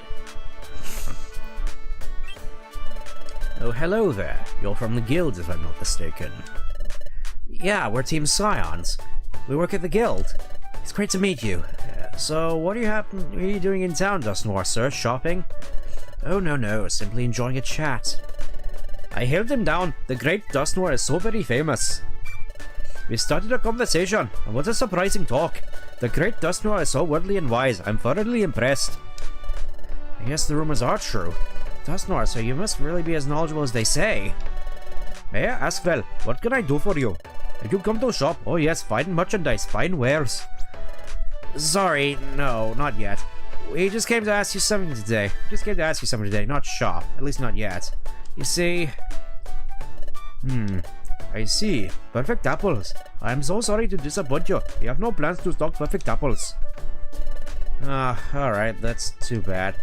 Oh, hello there. You're from the guild, if I'm not mistaken. Yeah, we're Team Scions. We work at the guild. It's great to meet you. So, what are you doing in town, Dust Noir, sir? Shopping? Oh, no, simply enjoying a chat. I held him down. The great Dust Noir is so very famous. We started a conversation, and what a surprising talk. The great Dust Noir is so worldly and wise. I'm thoroughly impressed. I guess the rumors are true. Dust Noir, so you must really be as knowledgeable as they say. May I ask, well, what can I do for you? Did you come to shop? Oh yes, fine merchandise, fine wares. Sorry, no, not yet. We just came to ask you something today. Not shop. At least not yet. You see... I see. Perfect apples. I'm so sorry to disappoint you. We have no plans to stock perfect apples. Alright, that's too bad.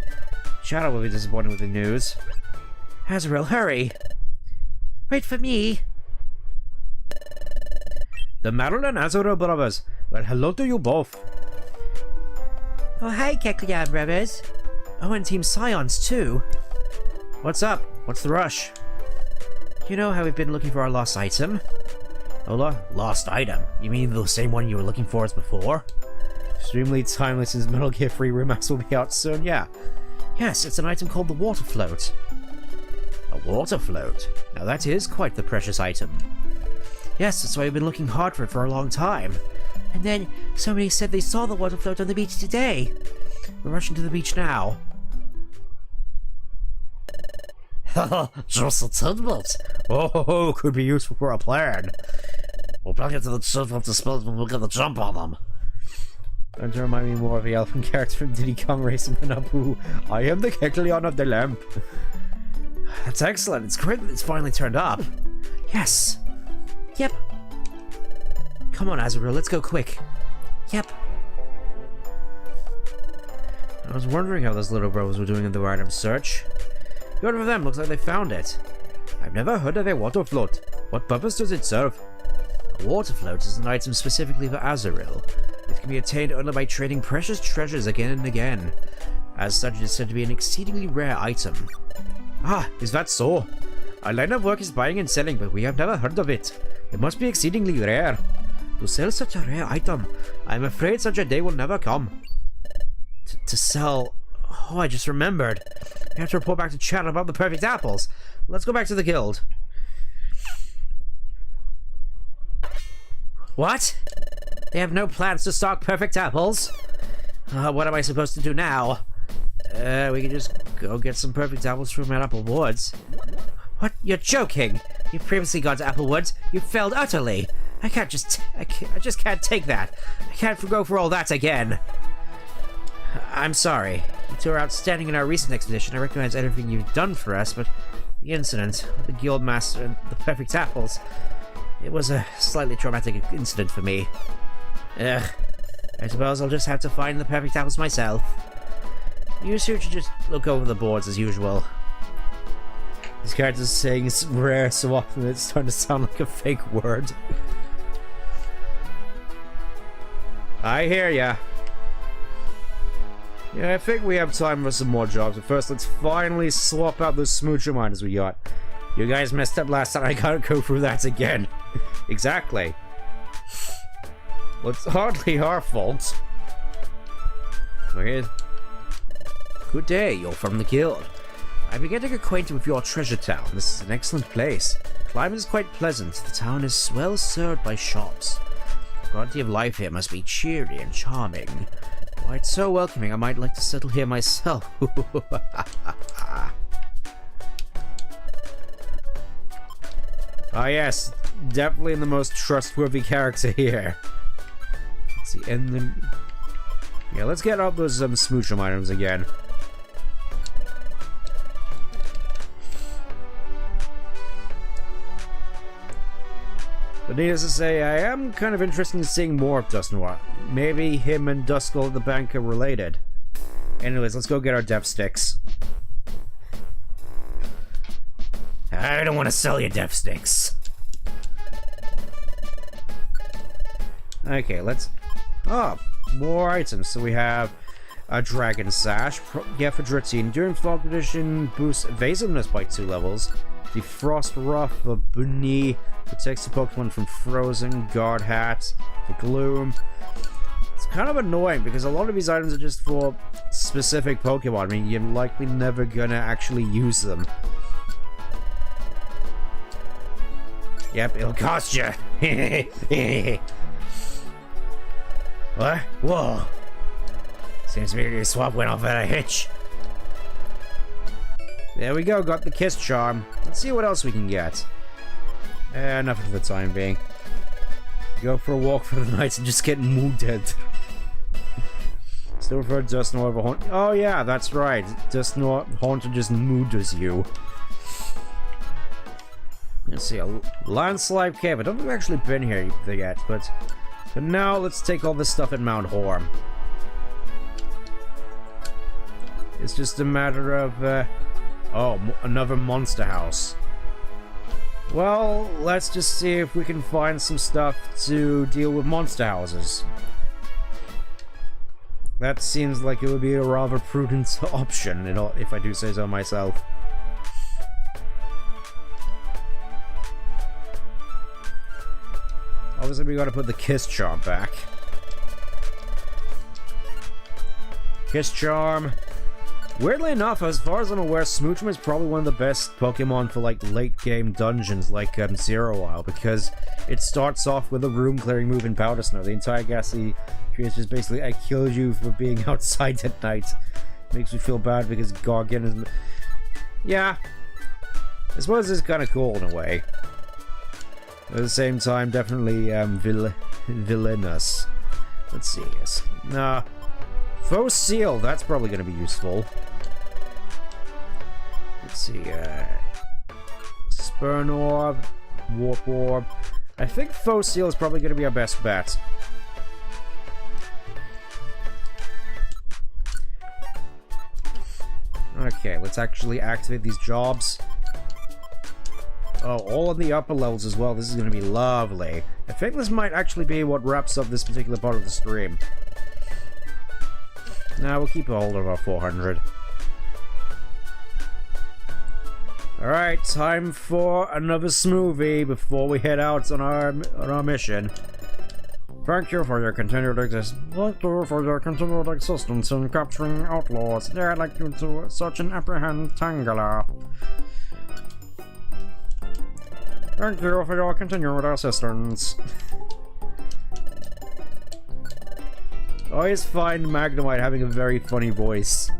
Shadow will be disappointed with the news. Azrael, hurry! Wait for me! The Meryl and Azrael brothers. Well, hello to you both. Oh, hi, Keklia brothers. Oh, and Team Scions, too. What's up? What's the rush? You know how we've been looking for our lost item? Oh, lost item? You mean the same one you were looking for as before? Extremely timely since Metal Gear 3 Remaster will be out soon, yeah. Yes, it's an item called the Water Float. A water float? Now that is quite the precious item. Yes, that's why we've been looking hard for it for a long time. And then somebody said they saw the water float on the beach today. We're rushing to the beach now. Just a tidbit. Oh, could be useful for a plan. We'll plug it to the surf of the spells when we'll get the jump on them. Don't you remind me more of the elephant character from Diddy Kong Racing and Abu. I am the Kekleon of the lamp. That's excellent. It's great that it's finally turned up. Yes. Yep. Come on, Azrael, let's go quick. Yep. I was wondering how those little bros were doing in the item search. Good for them, looks like they found it. I've never heard of a water float. What purpose does it serve? A water float is an item specifically for Azrael. It can be attained only by trading precious treasures again and again. As such, it is said to be an exceedingly rare item. Ah, is that so? Our line of work is buying and selling, but we have never heard of it. It must be exceedingly rare. To sell such a rare item, I'm afraid such a day will never come. To sell... Oh, I just remembered. We have to report back to chat about the perfect apples. Let's go back to the guild. What? They have no plans to stock perfect apples? What am I supposed to do now? We can just go get some perfect apples from at Apple Woods. What? You're joking! You've previously gone to Apple Woods. You failed utterly. I just can't take that. I can't go for all that again. I'm sorry. You two are outstanding in our recent expedition. I recognize everything you've done for us, but the incident with the guild master and the perfect apples, it was a slightly traumatic incident for me. Ugh. I suppose I'll just have to find the perfect apples myself. You two should just look over the boards as usual. This character's saying it's rare so often it's starting to sound like a fake word. I hear ya. Yeah, I think we have time for some more jobs, but first let's finally swap out those smoocher miners we got. You guys messed up last time, I can't go through that again. Exactly. Well, it's hardly our fault. Okay. Good day, you're from the guild. I've been getting acquainted with your treasure town. This is an excellent place. The climate is quite pleasant. The town is well served by shops. The quality of life here must be cheery and charming. Why, it's so welcoming, I might like to settle here myself. Ah yes, definitely the most trustworthy character here. Let's see, and then... Yeah, let's get out those smoocher items again. But needless to say, I am kind of interested in seeing more of Dust Noir. Maybe him and Duskull at the bank are related. Anyways, let's go get our death sticks. I don't want to sell you death sticks. Okay, let's... Oh, more items. So we have a Dragon Sash. Yeah, for Dritzy. During Fog Edition, boosts evasiveness by 2 levels. The Frost Ruff, the Bunny, protects the Pokemon from frozen. Guard Hat, the Gloom. It's It's kind of annoying because a lot of these items are just for specific Pokemon. I mean, you're likely never gonna actually use them. Yep, it'll cost you. What? Whoa. Seems to me your swap went off at a hitch. There we go, got the Kiss Charm. Let's see what else we can get. Enough for the time being. Go for a walk for the night and just get mooded. Still prefer Dusknoir over Haunter. Oh yeah, that's right. Dusknoir Haunter just mooders you. Let's see, a landslide cave. I don't think we've actually been here yet, but for now, let's take all this stuff at Mount Horn. It's just a matter of, oh, another monster house. Well, let's just see if we can find some stuff to deal with monster houses. That seems like it would be a rather prudent option, if I do say so myself. Obviously, we gotta put the Kiss Charm back. Kiss Charm. Weirdly enough, as far as I'm aware, Smoochum is probably one of the best Pokemon for, like, late-game dungeons, like, Zero Isle, because it starts off with a room-clearing move in Powder Snow. The entire Ghastly tree is just basically, I killed you for being outside at night. Makes me feel bad because Gargan is... Yeah. I suppose it's kind of cool in a way. At the same time, definitely, villainous. Let's see, yes. Nah. Faux Seal, that's probably going to be useful. Let's see, Spurn Orb, Warp Orb. I think Faux Seal is probably going to be our best bet. Okay, let's actually activate these jobs. Oh, all in the upper levels as well. This is going to be lovely. I think this might actually be what wraps up this particular part of the stream. Now we'll keep a hold of our 400. Alright, time for another smoothie before we head out on our mission. Thank you for your continued existence in capturing outlaws. I'd like you to search and apprehend Tangela. Thank you for your continued assistance. I always find Magnemite having a very funny voice,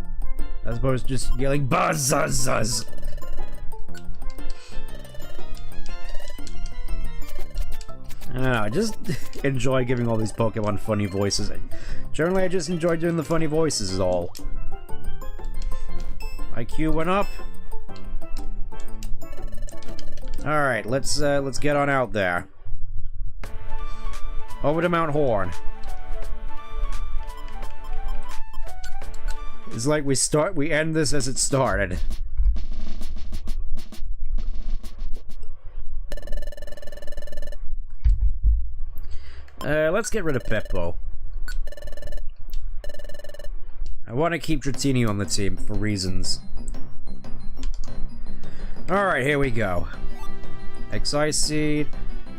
as opposed to just yelling buzz zuzz zuzz. I don't know, I just enjoy giving all these Pokemon funny voices. Generally, I just enjoy doing the funny voices is all. IQ went up. Alright, let's get on out there. Over to Mount Horn. It's like we end this as it started. Let's get rid of Peppo. I want to keep Dratini on the team for reasons. Alright, here we go. Excise Seed.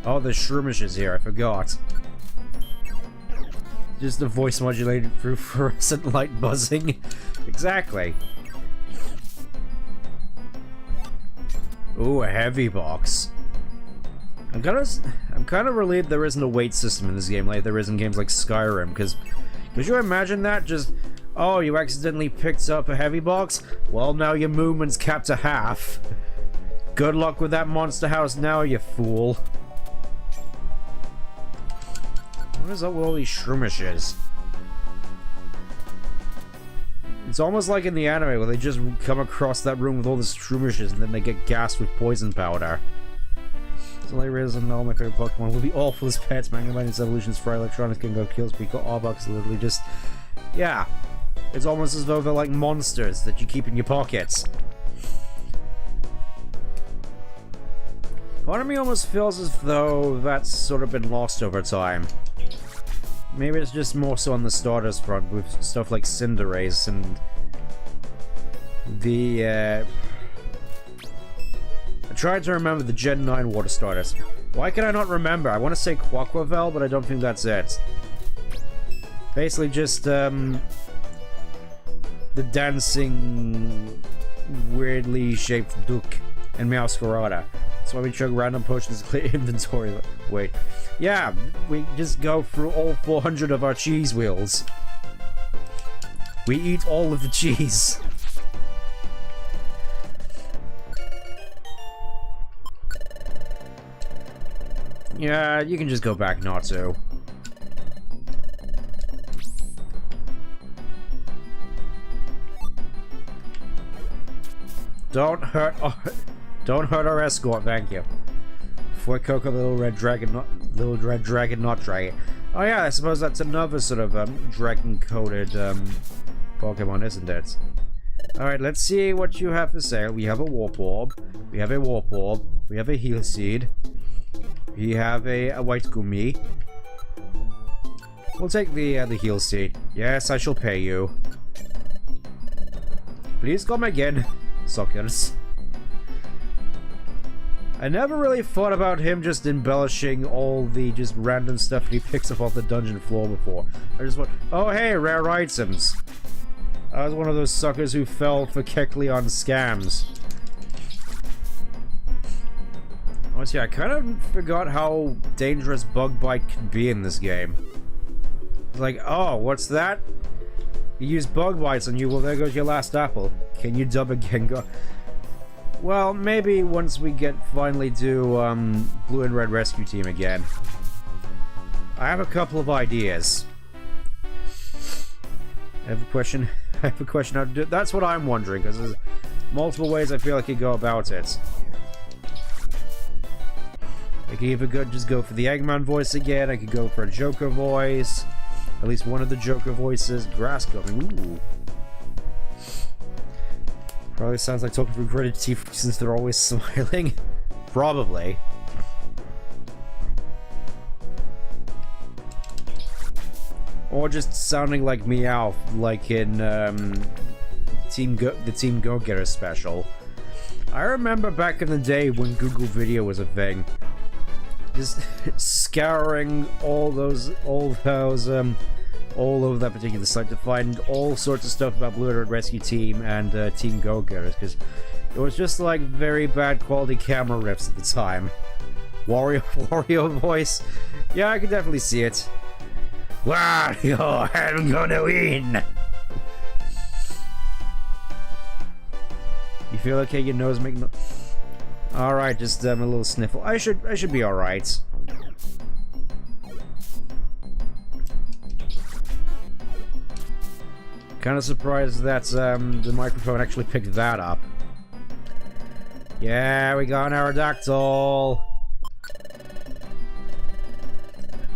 Oh, the Shroomish is here, I forgot. Just the voice modulated through fluorescent light buzzing. Exactly. Ooh, a heavy box. I'm kind of relieved there isn't a weight system in this game like there is in games like Skyrim, because could you imagine that? Just, oh, you accidentally picked up a heavy box? Well, now your movement's capped to half. Good luck with that monster house now, you fool. What is up with all these Shroomishes? It's almost like in the anime where they just come across that room with all the Shroomishes and then they get gassed with poison powder. Hilarious and all my favorite Pokemon will be awful as pets. Magnemite and its evolutions for electronics can go kills Pico. Arbok literally just... Yeah. It's almost as though they're like monsters that you keep in your pockets. Part of me almost feels as though that's sort of been lost over time. Maybe it's just more so on the starters front with stuff like Cinderace and the I tried to remember the Gen 9 water starters. Why can I not remember? I want to say Quaquavel, but I don't think that's it. Basically just, the dancing, weirdly shaped duck and Masquerada. That's why we chug random potions to clear inventory. Wait. Yeah, we just go through all 400 of our cheese wheels. We eat all of the cheese. Yeah, you can just go back not to. Don't hurt our escort, thank you. Before Coco, the little red dragon, not dragon. Oh yeah, I suppose that's another sort of dragon-coded Pokemon, isn't it? Alright, let's see what you have to say. We have a Warp Orb, we have a Warp Orb, we have a Heal Seed, we have a White Gumi. We'll take the Heal Seed. Yes, I shall pay you. Please come again, suckers. I never really thought about him just embellishing all the just random stuff that he picks up off the dungeon floor before. I just went, oh hey, rare items. I was one of those suckers who fell for Kecleon scams. Honestly, I kind of forgot how dangerous Bug Bite can be in this game. It's like, oh, what's that? You use Bug Bites on you, well there goes your last apple. Can you dub again? Go. Well, maybe once we finally do Blue and Red Rescue Team again. I have a couple of ideas. I have a question. I have a question how to do. That's what I'm wondering, because there's multiple ways I feel I could go about it. I could either just go for the Eggman voice again. I could go for a Joker voice. At least one of the Joker voices. Grass coming. Ooh. Probably sounds like talking through gritted teeth since they're always smiling. Probably. Or just sounding like Meowth, like in the Team Go-Getter special. I remember back in the day when Google Video was a thing. Just scouring all over that particular site to find all sorts of stuff about Blue and Red Rescue Team and Team Go-Getters, because it was just like very bad quality camera riffs at the time. Wario voice, yeah, I could definitely see it. Wario, I'm gonna win. You feel okay? Your nose making no. All right, just a little sniffle. I should be all right. Kind of surprised that the microphone actually picked that up. Yeah, we got an Aerodactyl.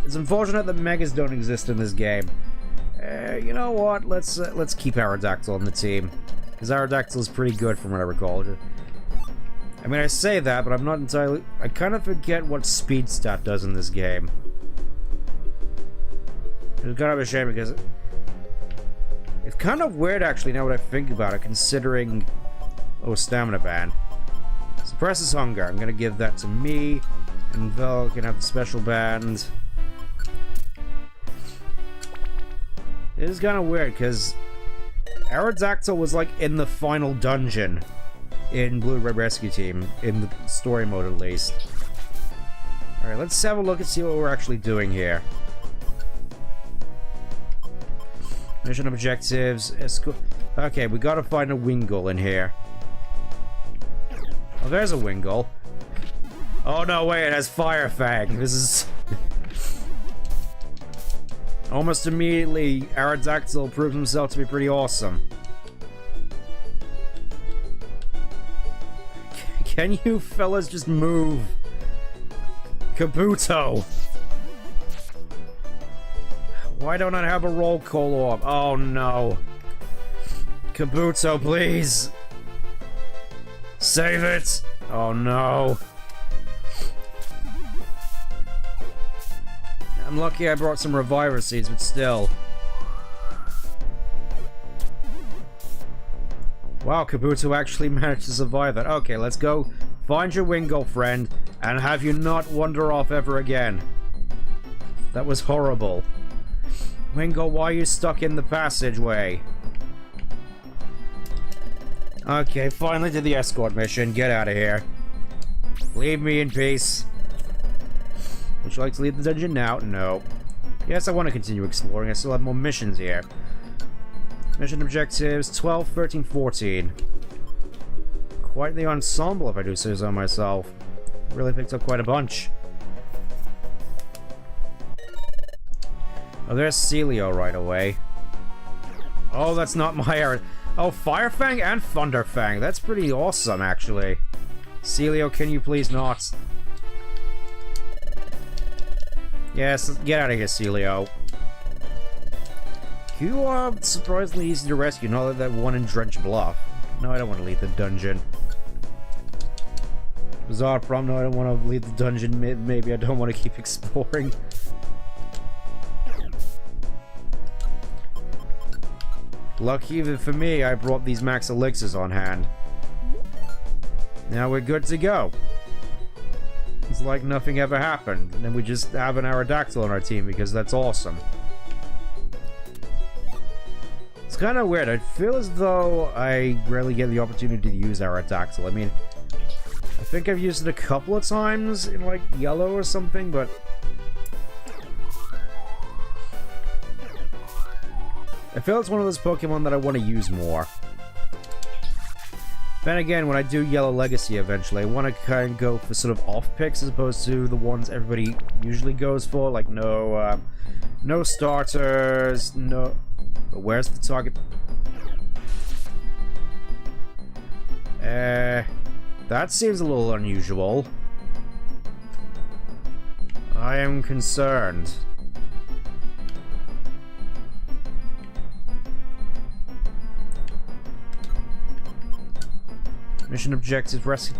It's unfortunate that Megas don't exist in this game. You know what? Let's keep Aerodactyl on the team, because Aerodactyl is pretty good from what I recall. I mean, I say that, but I'm not entirely. I kind of forget what speed stat does in this game. It's kind of a shame because it's kind of weird, actually, now that I think about it, considering... Oh, Stamina Band. Suppresses Hunger. I'm gonna give that to me, and Vel can have the Special Band. It is kind of weird, because Aerodactyl was, like, in the final dungeon in Blue Red Rescue Team, in the story mode at least. Alright, let's have a look and see what we're actually doing here. Mission objectives. Okay, we gotta find a Wingull in here. Oh, there's a Wingull. Oh no, wait, it has Fire Fang. This is... Almost immediately, Aerodactyl proves himself to be pretty awesome. Can you fellas just move? Kabuto! Why don't I have a roll call orb? Oh no. Kabuto, please! Save it! Oh no. I'm lucky I brought some Reviver Seeds, but still. Wow, Kabuto actually managed to survive that. Okay, let's go find your Wingull friend and have you not wander off ever again. That was horrible. Wingo, why are you stuck in the passageway? Okay, finally did the escort mission. Get out of here. Leave me in peace. Would you like to leave the dungeon now? No. Yes, I want to continue exploring. I still have more missions here. Mission objectives 12, 13, 14. Quite the ensemble, if I do say so myself. Really picked up quite a bunch. Oh, there's Celio right away. Oh, that's not my area. Oh, Firefang and Thunderfang. That's pretty awesome, actually. Celio, can you please not? Yes, get out of here, Celio. You are surprisingly easy to rescue, not like that one in Drench Bluff. No, I don't want to leave the dungeon. Bizarre problem, no, I don't want to leave the dungeon. Maybe I don't want to keep exploring. Lucky for me, I brought these max elixirs on hand. Now we're good to go. It's like nothing ever happened, and we just have an Aerodactyl on our team because that's awesome. It's kind of weird. I feel as though I rarely get the opportunity to use Aerodactyl. I mean, I think I've used it a couple of times in, like, Yellow or something, but... I feel it's one of those Pokemon that I want to use more. Then again, when I do Yellow Legacy eventually, I want to kind of go for sort of off picks as opposed to the ones everybody usually goes for, like no starters, no... But where's the target? That seems a little unusual. I am concerned. Mission objectives, rescue.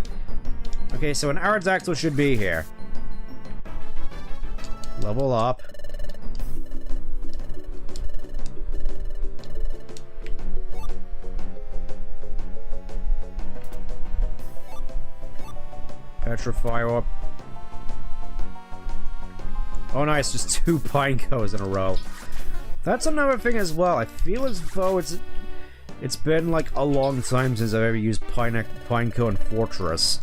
Okay, so an Aerodactyl should be here. Level up. Petrify Orb. Oh nice, just 2 Pinecos in a row. That's another thing as well. I feel as though it's been like a long time since I've ever used Pineco and Fortress.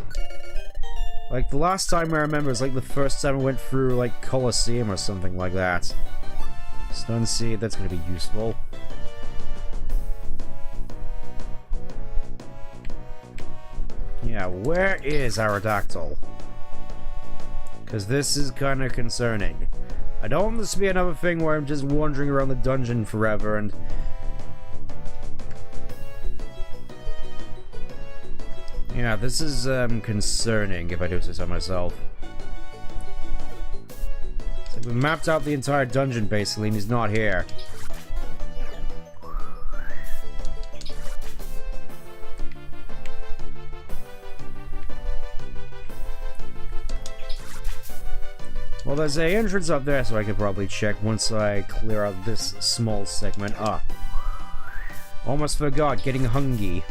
Like the last time I remember was like the first time I went through like Colosseum or something like that. Stun Seed, that's gonna be useful. Yeah, where is Aerodactyl? Because this is kind of concerning. I don't want this to be another thing where I'm just wandering around the dungeon forever and... Yeah, this is concerning, if I do say so myself. So we mapped out the entire dungeon, basically, and he's not here. Well, there's an entrance up there, so I could probably check once I clear out this small segment. Ah. Almost forgot, getting hungry.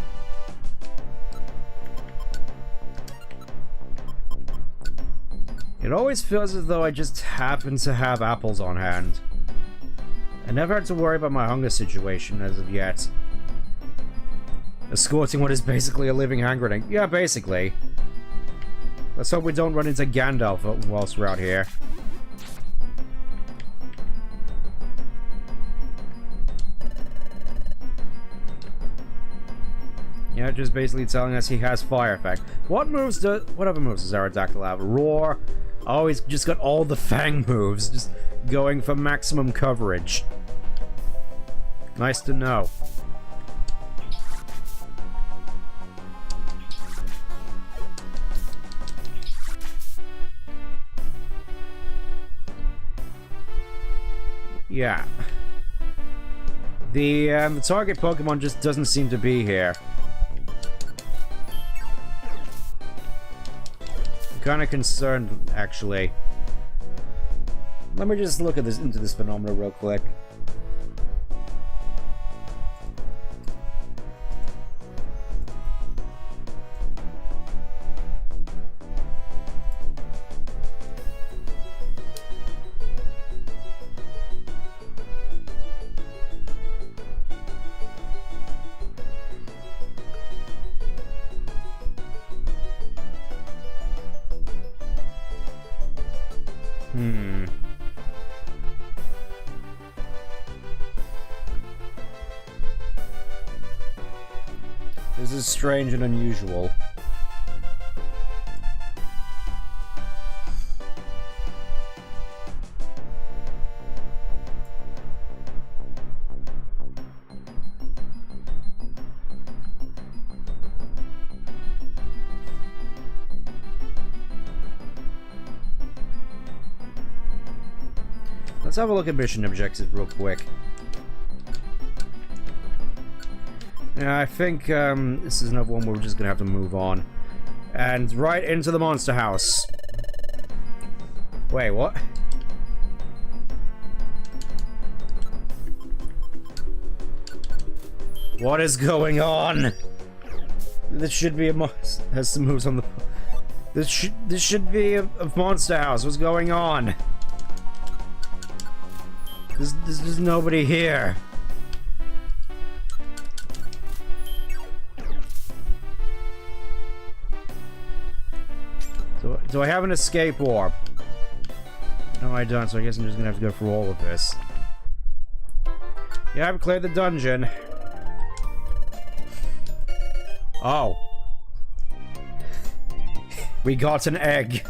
It always feels as though I just happen to have apples on hand. I never had to worry about my hunger situation as of yet. Escorting what is basically a living hand grenade. Yeah, basically. Let's hope we don't run into Gandalf whilst we're out here. Yeah, just basically telling us he has Fire Effect. What other moves does Aerodactyl have? Roar. Oh, he's just got all the Fang moves, just going for maximum coverage. Nice to know. Yeah. The target Pokemon just doesn't seem to be here. Kind of concerned, actually. Let me just look at this into this phenomenon real quick. This is strange and unusual. Let's have a look at mission objectives real quick. Yeah, I think this is another one where we're just gonna have to move on. And right into the monster house. Wait, what? What is going on? This should be a has some moves on the. This should be a monster house. What's going on? There's nobody here. Do I have an escape orb? No, I don't, so I guess I'm just gonna have to go through all of this. Yeah, I've cleared the dungeon. Oh. We got an egg.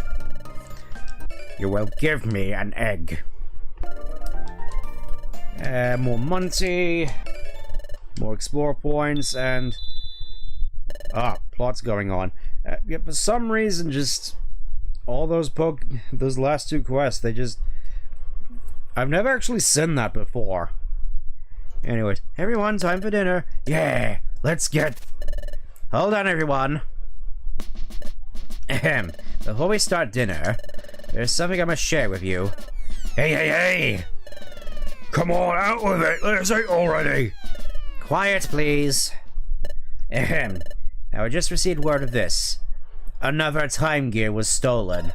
You will give me an egg. More Monty. More explore points, and... plot's going on. Yeah, for some reason, just... all those last two quests, they just... I've never actually seen that before. Anyways, everyone, time for dinner. Yeah, let's get... Hold on, everyone. Ahem. Before we start dinner, there's something I must share with you. Hey! Come on, out with it! Let's eat already! Quiet, please. Ahem. Now, I just received word of this. Another time gear was stolen.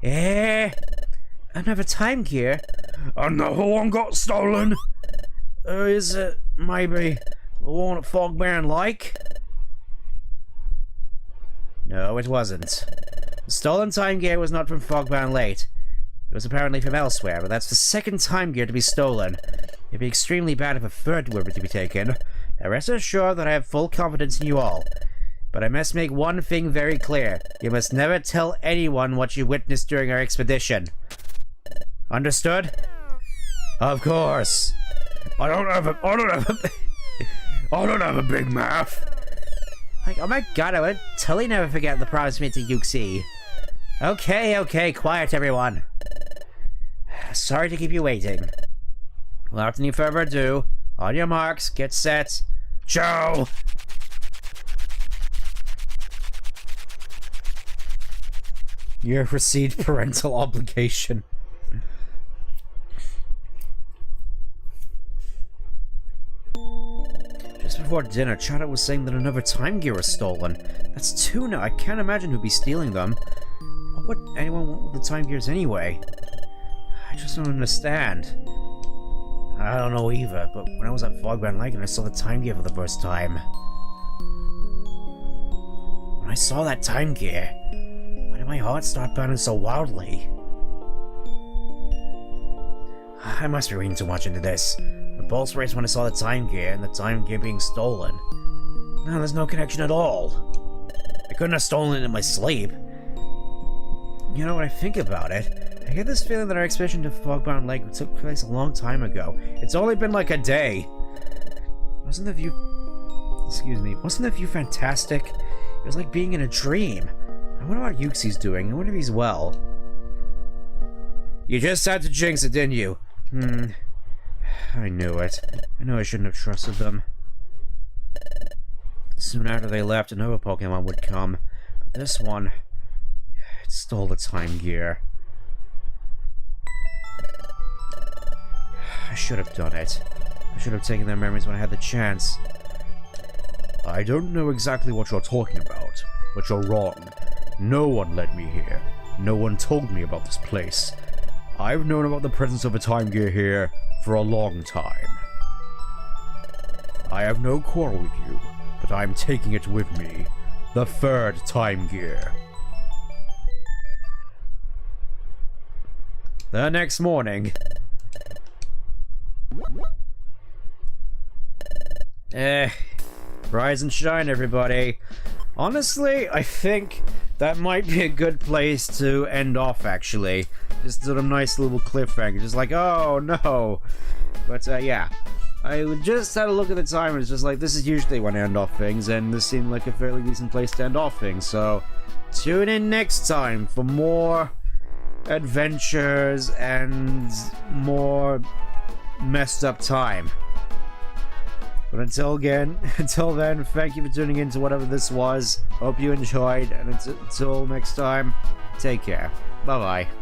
Another time gear? Another one got stolen? Is it maybe the one at Fogbearing Lake? No, it wasn't. The stolen time gear was not from Fogbound Lake. It was apparently from elsewhere, but that's the second time gear to be stolen. It'd be extremely bad if a third were to be taken. Now rest assured that I have full confidence in you all. But I must make one thing very clear. You must never tell anyone what you witnessed during our expedition. Understood? Of course. I don't have a big mouth. Like, oh my god, I would totally never forget the promise made to Yuxi. Okay, quiet everyone. Sorry to keep you waiting. Without any further ado, on your marks, get set, Joe! You have received parental obligation. Just before dinner, Chada was saying that another time gear was stolen. That's two now. I can't imagine who'd be stealing them. What would anyone want with the time gears anyway? I just don't understand. I don't know either, but when I was at Fogbound Lake and I saw the time gear for the first time... When I saw that time gear, why did my heart start pounding so wildly? I must be reading too much into this. The pulse raced when I saw the time gear, and the time gear being stolen. No, there's no connection at all. I couldn't have stolen it in my sleep. You know, when I think about it, I get this feeling that our expedition to Fogbound Lake took place a long time ago. It's only been like a day. Wasn't the view... Excuse me. Wasn't the view fantastic? It was like being in a dream. I wonder what Yuxi's doing. I wonder if he's well. You just had to jinx it, didn't you? I knew it. I knew I shouldn't have trusted them. Soon after they left, another Pokemon would come. But this one... It stole the time gear. I should have done it. I should have taken their memories when I had the chance. I don't know exactly what you're talking about, but you're wrong. No one led me here. No one told me about this place. I've known about the presence of a time gear here for a long time. I have no quarrel with you, but I'm taking it with me. The third time gear. The next morning. Rise and shine, everybody. Honestly, I think that might be a good place to end off, actually. Just sort of nice little cliffhanger. Just like, oh no. But, yeah. I just had a look at the time and it's just like, this is usually when I end off things, and this seemed like a fairly decent place to end off things. So, tune in next time for more adventures and more messed up time. But until then, thank you for tuning in to whatever this was. Hope you enjoyed, and until next time, take care. Bye-bye.